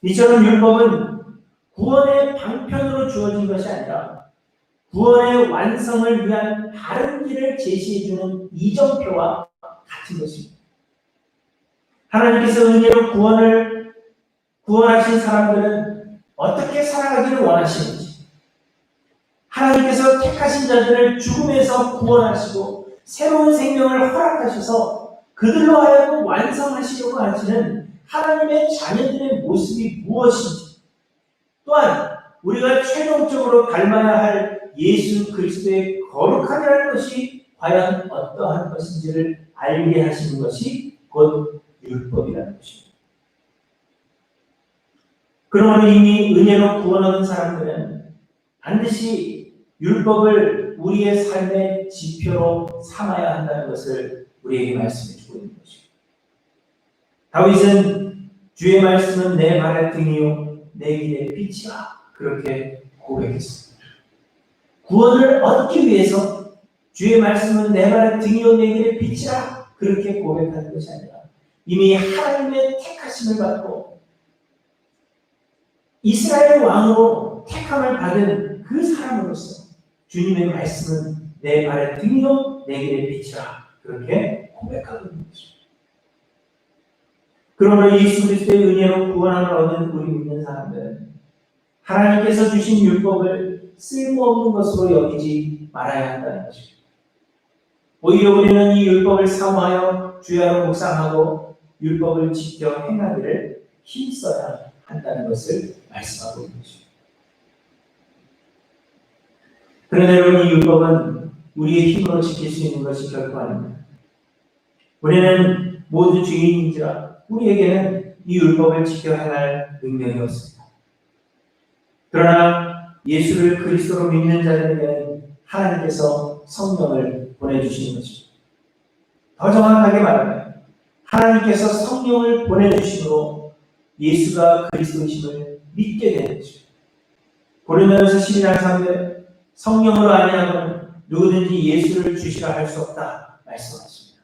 이처럼 율법은 구원의 방편으로 주어진 것이 아니라 구원의 완성을 위한 바른 길을 제시해주는 이정표와 같은 것입니다. 하나님께서 은혜로 구원하신 사람들은 어떻게 살아가기를 원하시는지, 하나님께서 택하신 자들을 죽음에서 구원하시고 새로운 생명을 허락하셔서 그들로 하여금 완성하시려고 하시는 하나님의 자녀들의 모습이 무엇인지, 또한 우리가 최종적으로 닮아야 할 예수 그리스도의 거룩하게 할 것이 과연 어떠한 것인지를 알게 하시는 것이 곧 율법이라는 것입니다. 그러므로 이미 은혜로 구원 얻은 사람들은 반드시 율법을 우리의 삶의 지표로 삼아야 한다는 것을 우리에게 말씀해 주고 있는 것입니다. 다윗은 주의 말씀은 내 발의 등이요 내 길의 빛이라 그렇게 고백했습니다. 구원을 얻기 위해서 주의 말씀은 내 발의 등이요 내 길의 빛이라 그렇게 고백하는 것이 아니라 이미 하나님의 택하심을 받고 이스라엘 왕으로 택함을 받은 그 사람으로서 주님의 말씀은 내 발의 등이요 내 길의 빛이라 그렇게 고백하고 있는 것입니다. 그러므로 예수 그리스도의 은혜로 구원함을 얻은 우리 믿는 사람들은 하나님께서 주신 율법을 쓸모없는 것으로 여기지 말아야 한다는 것입니다. 오히려 우리는 이 율법을 사모하여 주야로 묵상하고 율법을 지켜 행하기를 힘써야 한다는 것을 말씀하고 있는 것입니다. 그런데 여러분, 이 율법은 우리의 힘으로 지킬 수 있는 것이 결코 아닙니다. 우리는 모두 죄인인지라 우리에게는 이 율법을 지켜 행할 능력이 없습니다. 그러나 예수를 그리스도로 믿는 자들에게는 하나님께서 성령을 보내주시는 것입니다. 더 정확하게 말하면 하나님께서 성령을 보내주심으로 예수가 그리스도이심을 믿게 되는 것입니다. 고린도전서 12장 3절 성령으로 아니하고는 누구든지 예수를 주시라 할 수 없다 말씀하십니다.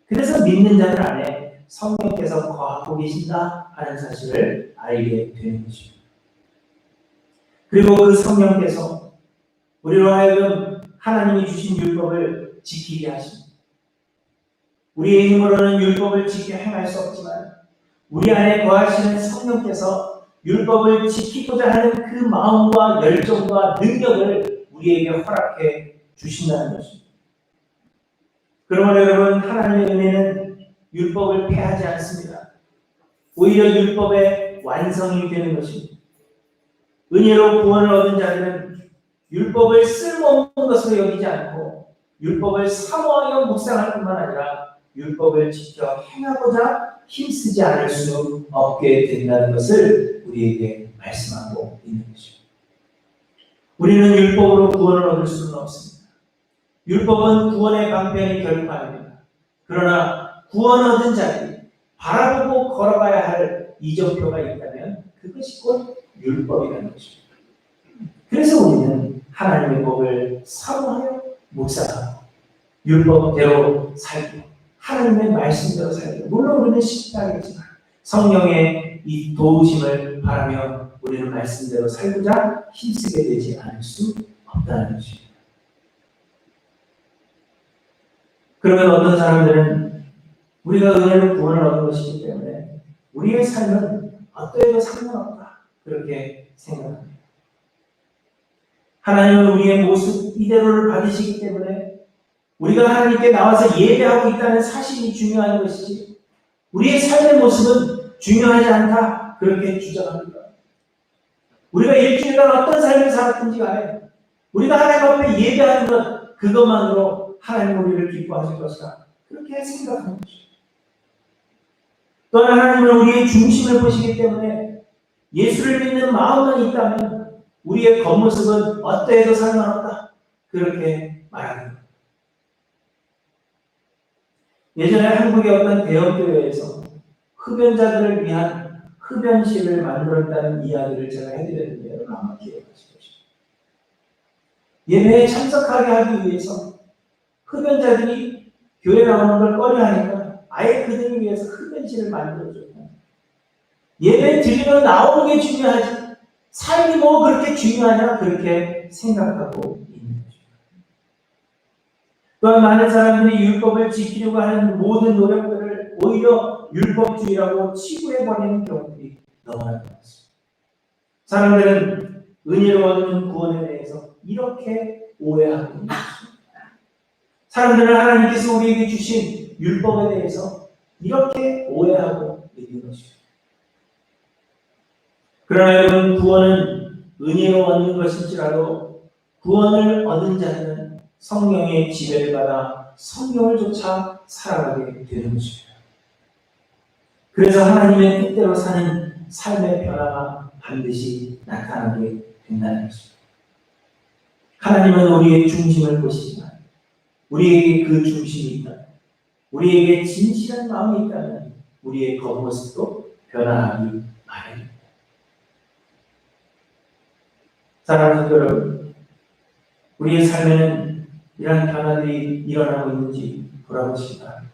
그래서 믿는 자들 안에 성령께서 거하고 계신다 하는 사실을 알게 되는 것입니다. 그리고 그 성령께서 우리로 하여금 하나님이 주신 율법을 지키게 하십니다. 우리의 힘으로는 율법을 지켜 행할 수 없지만 우리 안에 거하시는 성령께서 율법을 지키고자 하는 그 마음과 열정과 능력을 우리에게 허락해 주신다는 것입니다. 그러므로 여러분, 하나님의 은혜는 율법을 폐하지 않습니다. 오히려 율법의 완성이 되는 것입니다. 은혜로 구원을 얻은 자들은 율법을 쓸모없는 것으로 여기지 않고 율법을 사모하여 묵상할 뿐만 아니라 율법을 지켜 행하고자 힘쓰지 않을 수 없게 된다는 것을 우리에게 말씀하고 있는 것입니다. 우리는 율법으로 구원을 얻을 수는 없습니다. 율법은 구원의 방편이 결코 아닙니다. 그러나 구원 얻은 자들이 바라보고 걸어가야 할 이정표가 있다면 그것이 곧 율법이라는 것입니다. 그래서 우리는 하나님의 법을 사모하여 묵상하고 율법대로 살고 하나님의 말씀대로 살고, 물론 우리는 쉽지 않겠지만 성령의 이 도우심을 바라며 우리는 말씀대로 살고자 힘쓰게 되지 않을 수 없다는 것입니다. 그러면 어떤 사람들은 우리가 은혜로 구원을 얻은 것이기 때문에 우리의 삶은 어떠해도 상관없다 그렇게 생각합니다. 하나님은 우리의 모습 이대로를 받으시기 때문에 우리가 하나님께 나와서 예배하고 있다는 사실이 중요한 것이지 우리의 삶의 모습은 중요하지 않다 그렇게 주장합니다. 우리가 일주일간 어떤 삶을 살았든지 간에 우리가 하나님 앞에 예배하는 것 그것만으로 하나님 우리를 기뻐하실 것이다 그렇게 생각하는 것이죠. 또한 하나님은 우리의 중심을 보시기 때문에 예수를 믿는 마음만 있다면 우리의 겉모습은 어떠해도 상관없다. 그렇게 말하는 겁니다. 예전에 한국의 어떤 대형교회에서 흡연자들을 위한 흡연실을 만들었다는 이야기를 제가 해드렸는데 여러분 아마 기억하실 것입니다. 예배에 참석하게 하기 위해서 흡연자들이 교회 나오는 걸 꺼려하니까 아예 그들을 위해서 흡연실을 만들어줬다. 예배 드리러 나오는 게 중요하지 삶이 뭐 그렇게 중요하냐 그렇게 생각하고 있는 것입니다. 또한 많은 사람들이 율법을 지키려고 하는 모든 노력들을 오히려 율법주의라고 치부해버리는 경우들이 너무나 많습니다. 사람들은 은혜로 얻는 구원에 대해서 이렇게 오해하고 있는 것입니다. 사람들은 하나님께서 우리에게 주신 율법에 대해서 이렇게 오해하고 있는 것입니다. 그러나 여러분, 구원은 은혜로 얻는 것일지라도 구원을 얻은 자는 성령의 지배를 받아 성령을 쫓아 살아가게 되는 것입니다. 그래서 하나님의 뜻대로 사는 삶의 변화가 반드시 나타나게 된다는 것입니다. 하나님은 우리의 중심을 보시지만 우리에게 그 중심이 있다. 우리에게 진실한 마음이 있다면 우리의 겉모습도 변화하기 마련입니다. 사랑하는 성도 여러분, 우리의 삶에는 이러한 변화들이 일어나고 있는지 돌아보시기 바랍니다.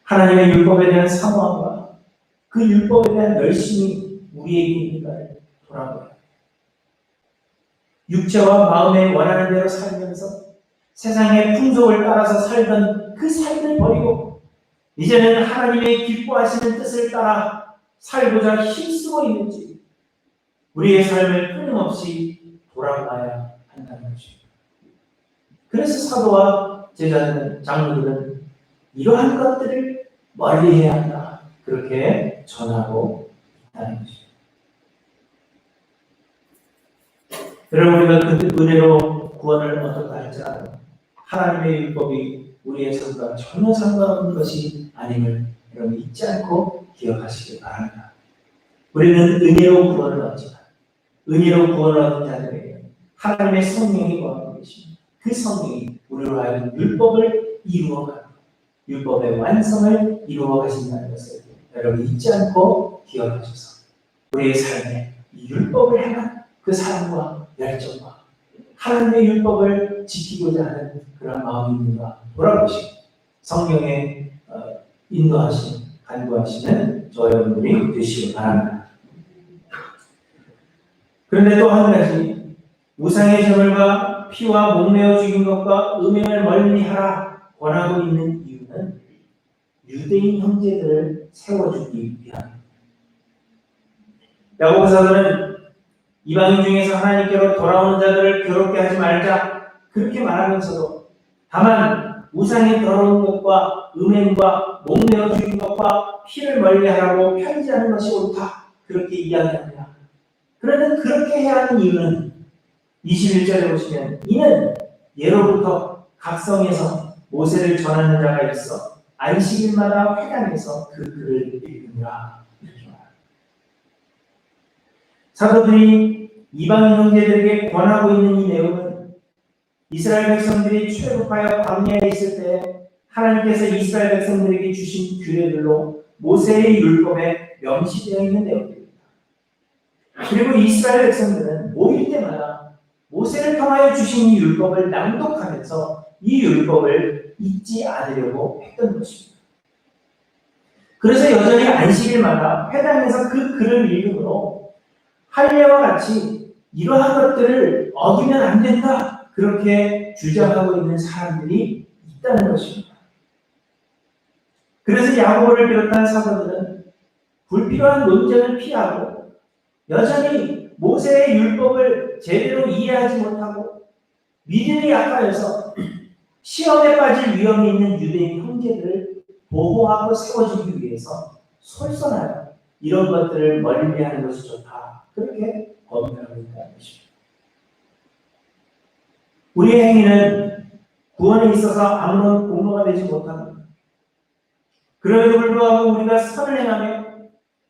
하나님의 율법에 대한 사모함과 그 율법에 대한 열심이 우리에게 있는가를 돌아보아요. 육체와 마음에 원하는 대로 살면서 세상의 풍속을 따라서 살던 그 삶을 버리고 이제는 하나님의 기뻐하시는 뜻을 따라 살고자 힘쓰고 있는지 우리의 삶을 끊임없이 돌아봐야 한다는 것입니다. 그래서 사도와 제자들은, 장로들은 이러한 것들을 멀리해야 한다. 그렇게 전하고 있다는 것입니다. 여러분, 우리가 그 은혜로 구원을 얻었다 할지라도 하나님의 율법이 우리의 삶과 전혀 상관없는 것이 아님을 여러분 잊지 않고 기억하시기 바랍니다. 우리는 은혜로 구원을 얻지만 은혜로 구원을 얻은 자들에게 하나님의 성령이 거하고 계십니다. 그 성령이 우리로 하여금 율법을 이루어가고 율법의 완성을 이루어 가신다는 것을 여러분 잊지 않고 기억하셔서 우리의 삶에 이 율법을 향한 그 사랑과 열정과 하나님의 율법을 지키고자 하는 그런 마음이 있는가 돌아보시고 성령의 인도하심, 간구하시는 저 여러분들이 되시기 바랍니다. 그런데 또 한 가지, 우상의 제물과 피와 목매어 죽인 것과 음행을 멀리하라 권하고 있는 이유는 유대인 형제들을 세워주기 위함입니다. 야고보 사도는 이방인 중에서 하나님께로 돌아오는 자들을 괴롭게 하지 말자 그렇게 말하면서도 다만 우상의 더러운 것과 음행과 목매어 죽인 것과 피를 멀리하라고 편지하는 것이 옳다 그렇게 이야기합니다. 그런데 그렇게 해야 하는 이유는 21절에 보시면 이는 예로부터 각성에서 모세를 전하는 자가 있어 안식일마다 회당에서 그 글을 읽으니라 이렇게 말합니다. 사도들이 이방인 형제들에게 권하고 있는 이 내용은 이스라엘 백성들이 출애굽하여 광야에 있을 때 하나님께서 이스라엘 백성들에게 주신 규례들로 모세의 율법에 명시되어 있는 내용입니다. 그리고 이스라엘 백성들은 모일 때마다 모세를 통하여 주신 이 율법을 낭독하면서 이 율법을 잊지 않으려고 했던 것입니다. 그래서 여전히 안식일마다 회당에서 그 글을 읽음으로 할례와 같이 이러한 것들을 어기면 안 된다 그렇게 주장하고 있는 사람들이 있다는 것입니다. 그래서 야고보를 비롯한 사도들은 불필요한 논쟁을 피하고 여전히 모세의 율법을 제대로 이해하지 못하고 믿음이 약하여서 시험에 빠질 위험이 있는 유대인 형제들을 보호하고 세워주기 위해서 솔선하여 이런 것들을 멀리하는 것이 좋다. 그렇게 법명하고 있다는 것입니다. 우리의 행위는 구원에 있어서 아무런 공로가 되지 못합니다. 그럼에도 불구하고 우리가 선을 행하며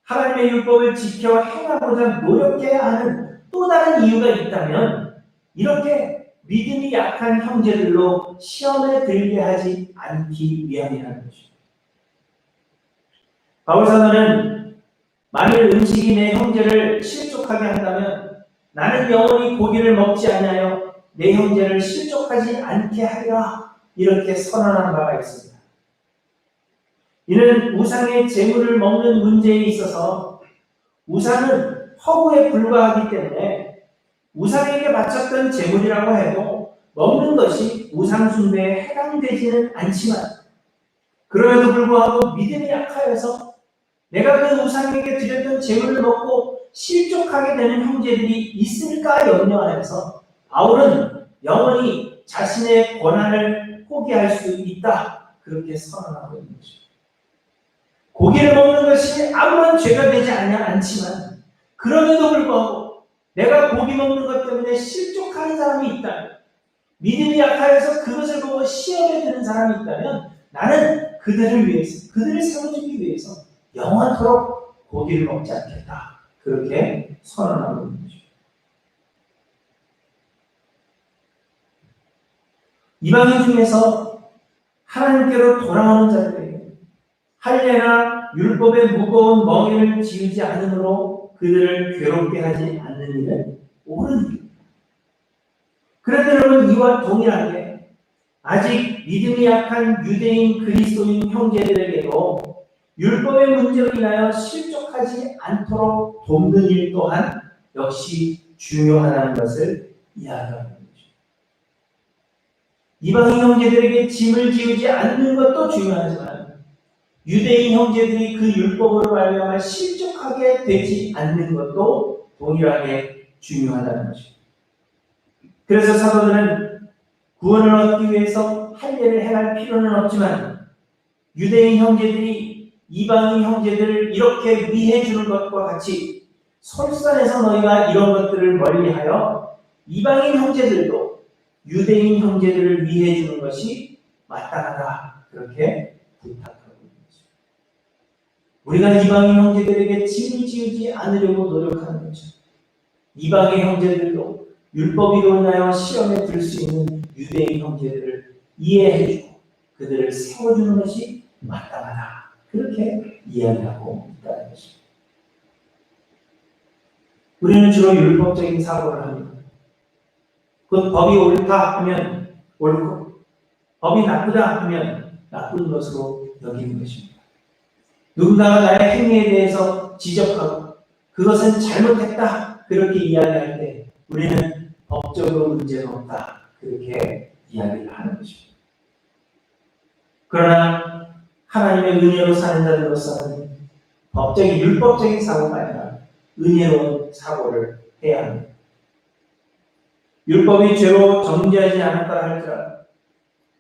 하나님의 율법을 지켜 행하고자 노력해야 하는 또 다른 이유가 있다면 이렇게 믿음이 약한 형제들로 시험에 들게 하지 않기 위함이라는 것입니다. 바울 사도는 만일 음식이 내 형제를 실족하게 한다면 나는 영원히 고기를 먹지 아니하여 내 형제를 실족하지 않게 하리라 이렇게 선언한 바가 있습니다. 이는 우상의 재물을 먹는 문제에 있어서 우상은 허구에 불과하기 때문에 우상에게 바쳤던 재물이라고 해도 먹는 것이 우상 숭배에 해당되지는 않지만 그럼에도 불구하고 믿음이 약하여서 내가 그 우상에게 드렸던 재물을 먹고 실족하게 되는 형제들이 있을까 염려하여서 바울은 영원히 자신의 권한을 포기할 수 있다 그렇게 선언하고 있는 것입니다. 고기를 먹는 것이 아무런 죄가 되지 않지만 그럼에도 불구하고 내가 고기 먹는 것 때문에 실족하는 사람이 있다면 믿음이 약하여서 그것을 보고 시험에 드는 사람이 있다면 나는 그들을 위해서 그들을 세워주기 위해서 영원토록 고기를 먹지 않겠다 그렇게 선언하고 있는 것입니다. 이방인 중에서 하나님께로 돌아오는 자들에게 할례나 율법의 무거운 멍에를 지우지 않으므로 그들을 괴롭게 하지 않는 일은 옳은 일입니다. 그런데 여러분 이와 동일하게 아직 믿음이 약한 유대인 그리스도인 형제들에게도 율법의 문제로 인하여 실족하지 않도록 돕는 일 또한 역시 중요하다는 것을 이야기하는 것입니다. 이방인 형제들에게 짐을 지우지 않는 것도 중요하지만 유대인 형제들이 그 율법으로 말미암아 실족하게 되지 않는 것도 동일하게 중요하다는 것입니다. 그래서 사도들은 구원을 얻기 위해서 할례를 행할 필요는 없지만 유대인 형제들이 이방인 형제들을 이렇게 위해 주는 것과 같이 설산에서 너희가 이런 것들을 멀리하여 이방인 형제들도 유대인 형제들을 위해 주는 것이 마땅하다 그렇게 부탁하고 있는 것입니다. 우리가 이방인 형제들에게 짐을 지우지 않으려고 노력하는 거죠. 이방인 형제들도 율법으로 인하여 시험에 들 수 있는 유대인 형제들을 이해해주고 그들을 세워주는 것이 마땅하다 그렇게 이야기하고 있다는 것입니다. 우리는 주로 율법적인 사고를 합니다. 그 법이 옳다 하면 옳고 법이 나쁘다 하면 나쁜 것으로 여기는 것입니다. 누군가가 나의 행위에 대해서 지적하고 그것은 잘못했다 그렇게 이야기할 때 우리는 법적으로 문제가 없다 그렇게 이야기를 하는 것입니다. 그러나 하나님의 은혜로 사는 자들로서는 법적인 율법적인 사고가 아니라 은혜로운 사고를 해야 합니다. 율법이 죄로 정죄하지 않았다 할지라도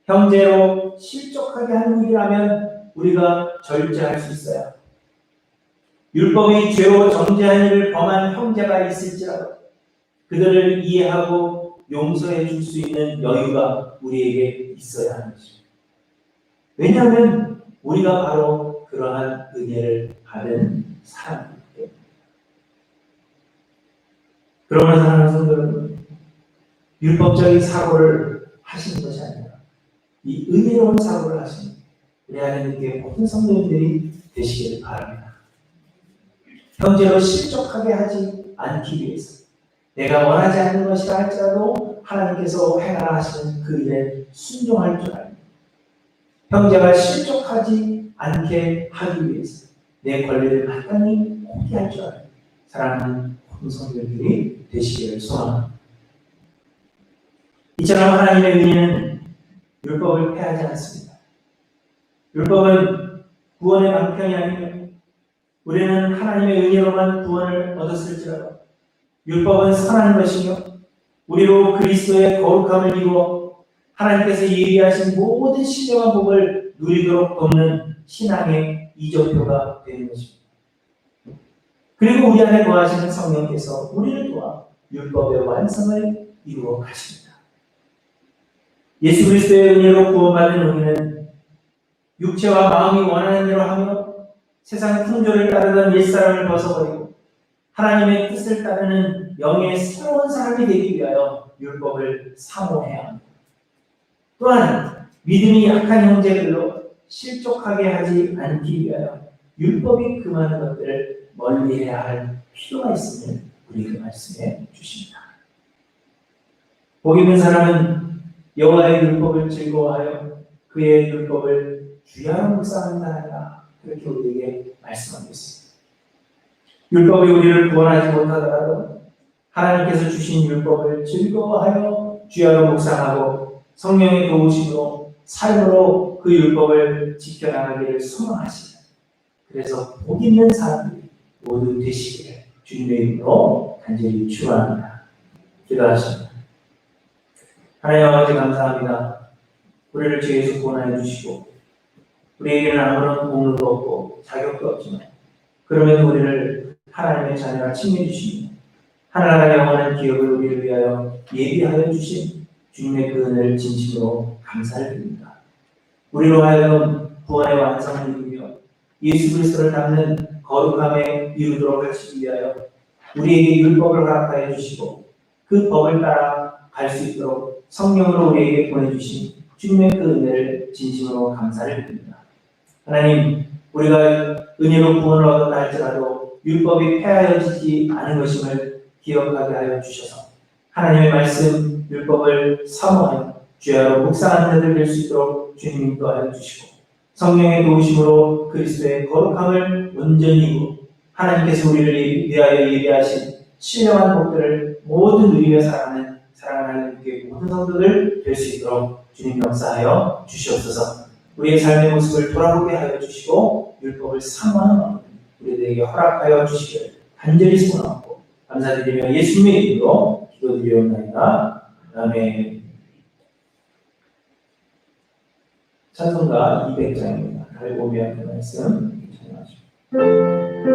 형제로 실족하게 하는 일이라면 우리가 절제할 수 있어야 율법이 죄로 정죄한 일을 범한 형제가 있을지라도 그들을 이해하고 용서해 줄 수 있는 여유가 우리에게 있어야 하는 것입니다. 왜냐하면 우리가 바로 그러한 은혜를 받은 사람이기 때문에. 그러면서 하나님 성도 여러분, 율법적인 사고를 하시는 것이 아니라 이 은혜로운 사고를 하시는 우리 하나님께 모든 성도님들이 되시기를 바랍니다. 형제로 실족하게 하지 않기 위해서 내가 원하지 않는 것이라 할지라도 하나님께서 행하라 하시는 그 일에 순종할 줄 알고 형제가 실족하지 않게 하기 위해서 내 권리를 마땅히 포기할 줄 알고 사랑하는 모든 성도들이 되시기를 소원합니다. 이처럼 하나님의 은혜는 율법을 폐하지 않습니다. 율법은 구원의 방편이 아니며 우리는 하나님의 은혜로만 구원을 얻었을지라도 율법은 선한 것이며 우리로 그리스도의 거룩함을 이루어 하나님께서 예비하신 모든 신령한 복을 누리도록 돕는 신앙의 이정표가 되는 것입니다. 그리고 우리 안에 거하시는 성령께서 우리를 도와 율법의 완성을 이루어 가십니다. 예수 그리스도의 은혜로 구원받은 우리는 육체와 마음이 원하는 대로 하며 세상 풍조를 따르던 옛사람을 벗어버리고 하나님의 뜻을 따르는 영의 새로운 사람이 되기 위하여 율법을 사모해야 합니다. 또한 믿음이 약한 형제들로 실족하게 하지 않기 위하여 율법이 금하는 것들을 멀리해야 할 필요가 있음을 우리에게 말씀해 주십니다. 복 있는 사람은 여호와의 율법을 즐거워하여 그의 율법을 주야로 묵상한다. 그렇게 우리에게 말씀하고 있습니다. 율법이 우리를 구원하지 못하더라도 하나님께서 주신 율법을 즐거워하여 주야로 묵상하고 성령의 도우심으로 삶으로 그 율법을 지켜나가기를 소망하시는, 그래서 복 있는 사람들이 모두 되시기를 주님의 이름으로 간절히 축원합니다. 기도하십니다. 하나님 아버지 감사합니다. 우리를 죄에서 구원하여 주시고 우리에게는 아무런 공로도 없고 자격도 없지만 그럼에도 우리를 하나님의 자녀라 칭해 주시며 하나님의 영원한 기업을 우리를 위하여 예비하여 주신 주님의 그 은혜를 진심으로 감사를 드립니다. 우리로 하여금 구원의 완성을 이루며 예수 그리스도를 닮는 거룩함에 이르도록 하시기 위하여 우리에게 율법을 허락하여 주시고 그 법을 따라 갈 수 있도록 성령으로 우리에게 보내주신 주님의 그 은혜를 진심으로 감사를 드립니다. 하나님, 우리가 은혜로 구원을 얻었다 할지라도 율법이 폐하여지지 않은 것임을 기억하게 하여 주셔서 하나님의 말씀, 율법을 사모하여 주야로 묵상하는 자들 될 수 있도록 주님 인도하여 주시고 성령의 도우심으로 그리스도의 거룩함을 온전히 이루고 하나님께서 우리를 위하여 예비하신 신령한 복들을 모두 누리며 살아가는 사랑하는 모든 성도들 될 수 있도록 주님 역사하여 주시옵소서. 우리의 삶의 모습을 돌아보게 하여 주시고 율법을 사모하는 마음 우리들에게 허락하여 주시기를 간절히 소원하고 감사드리며 예수님의 이름으로 기도드리옵나이다. 아멘. 찬송가 200장입니다. 갈보미한 그 말씀 찬양하십니다.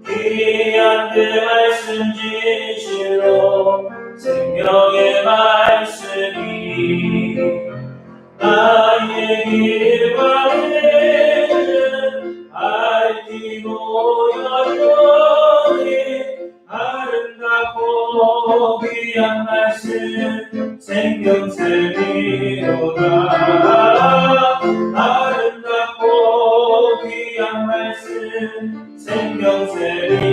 귀한 그 말씀 진실로 생명의 말씀이 나의 길과 길은 밝히고 여전히 아름답고 귀한 말씀 생명샘이로다. 아름답고 귀한 말씀 생명샘이로다.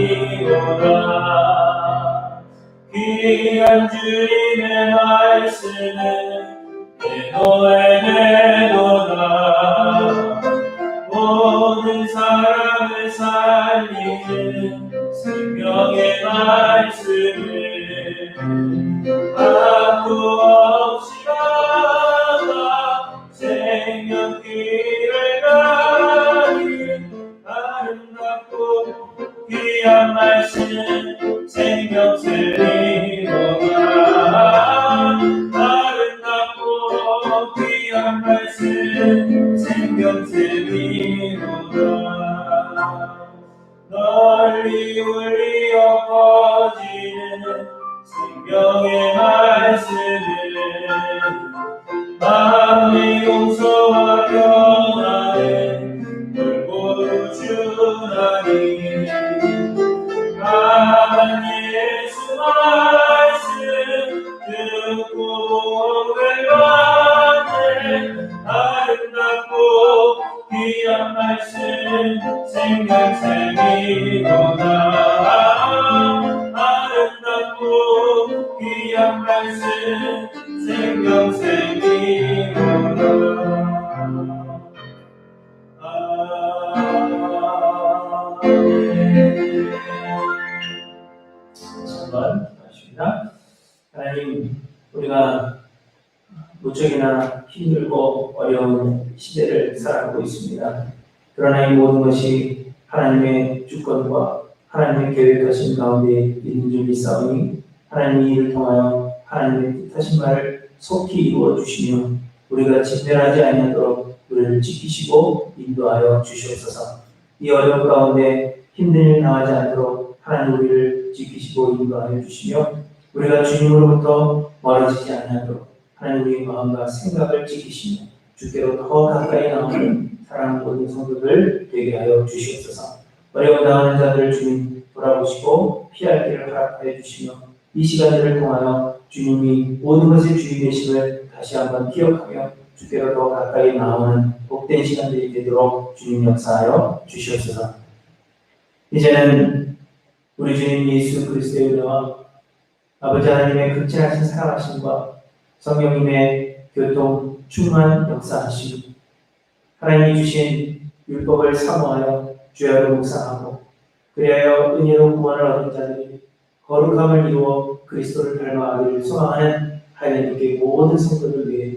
귀한 주님의 말씀은 내 노래 내도다. 모든 사람을 살리는 생명의 말씀을 하루 없이 가다 생명길을 가는 아름답고 귀한 말씀 생명샘이로다. 아름답고 귀한 말씀 생명샘이로다. 널리 울리어 퍼지는 생명의 말씀을 마음의 용서와 변화는 골고루 주나니 한 예수 말씀 듣고 회받는 아름답고 귀한 말씀 생명샘이로다. 아름답고 귀한 말씀 생명샘이로다. 아멘. 한번 기도하십니다. 하나님, 우리가 무척이나 힘들고 어려운 시대를 살아가고 있습니다. 그러나 이 모든 것이 하나님의 주권과 하나님의 계획하신 가운데 있는 줄 믿사오니 하나님이 이를 통하여 하나님의 뜻하신 말을 속히 이루어 주시며 우리가 진멸하지 아니하도록 우리를 지키시고 인도하여 주시옵소서. 이 어려운 가운데 힘든 일 당하지 않도록 하나님 우리를 지키시고 인도하여 주시며 우리가 주님으로부터 멀어지지 아니하도록 하나님 우리의 마음과 생각을 지키시며 주께로 더 가까이 나오는 사랑하는 모든 성도들 되게 하여 주시옵소서. 어려운 당하는 자들 주님 돌아보시고 피할 길을 허락하여 주시며 이 시간들을 통하여 주님이 모든 것의 주인이심을 다시 한번 기억하며 주께로 더 가까이 나오는 복된 시간들이 되도록 주님 역사하여 주시옵소서. 이제는 우리 주님 예수 그리스도의 은혜와 아버지 하나님의 극진하신 사랑하심과 성령님의 교통 충만 역사하심, 하나님이 주신 율법을 사모하여 주야로 묵상하고 그리하여 은혜로 구원을 얻은 자들이 거룩함을 이루어 그리스도를 닮아가기를 소망하는 하나님께 모든 성도들 위해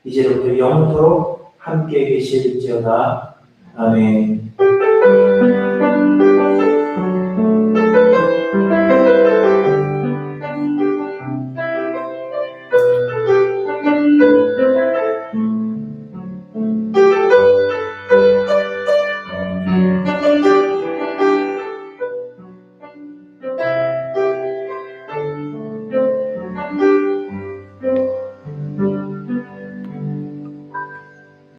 이제로부터 영원토록 함께 계실지어다. 아멘.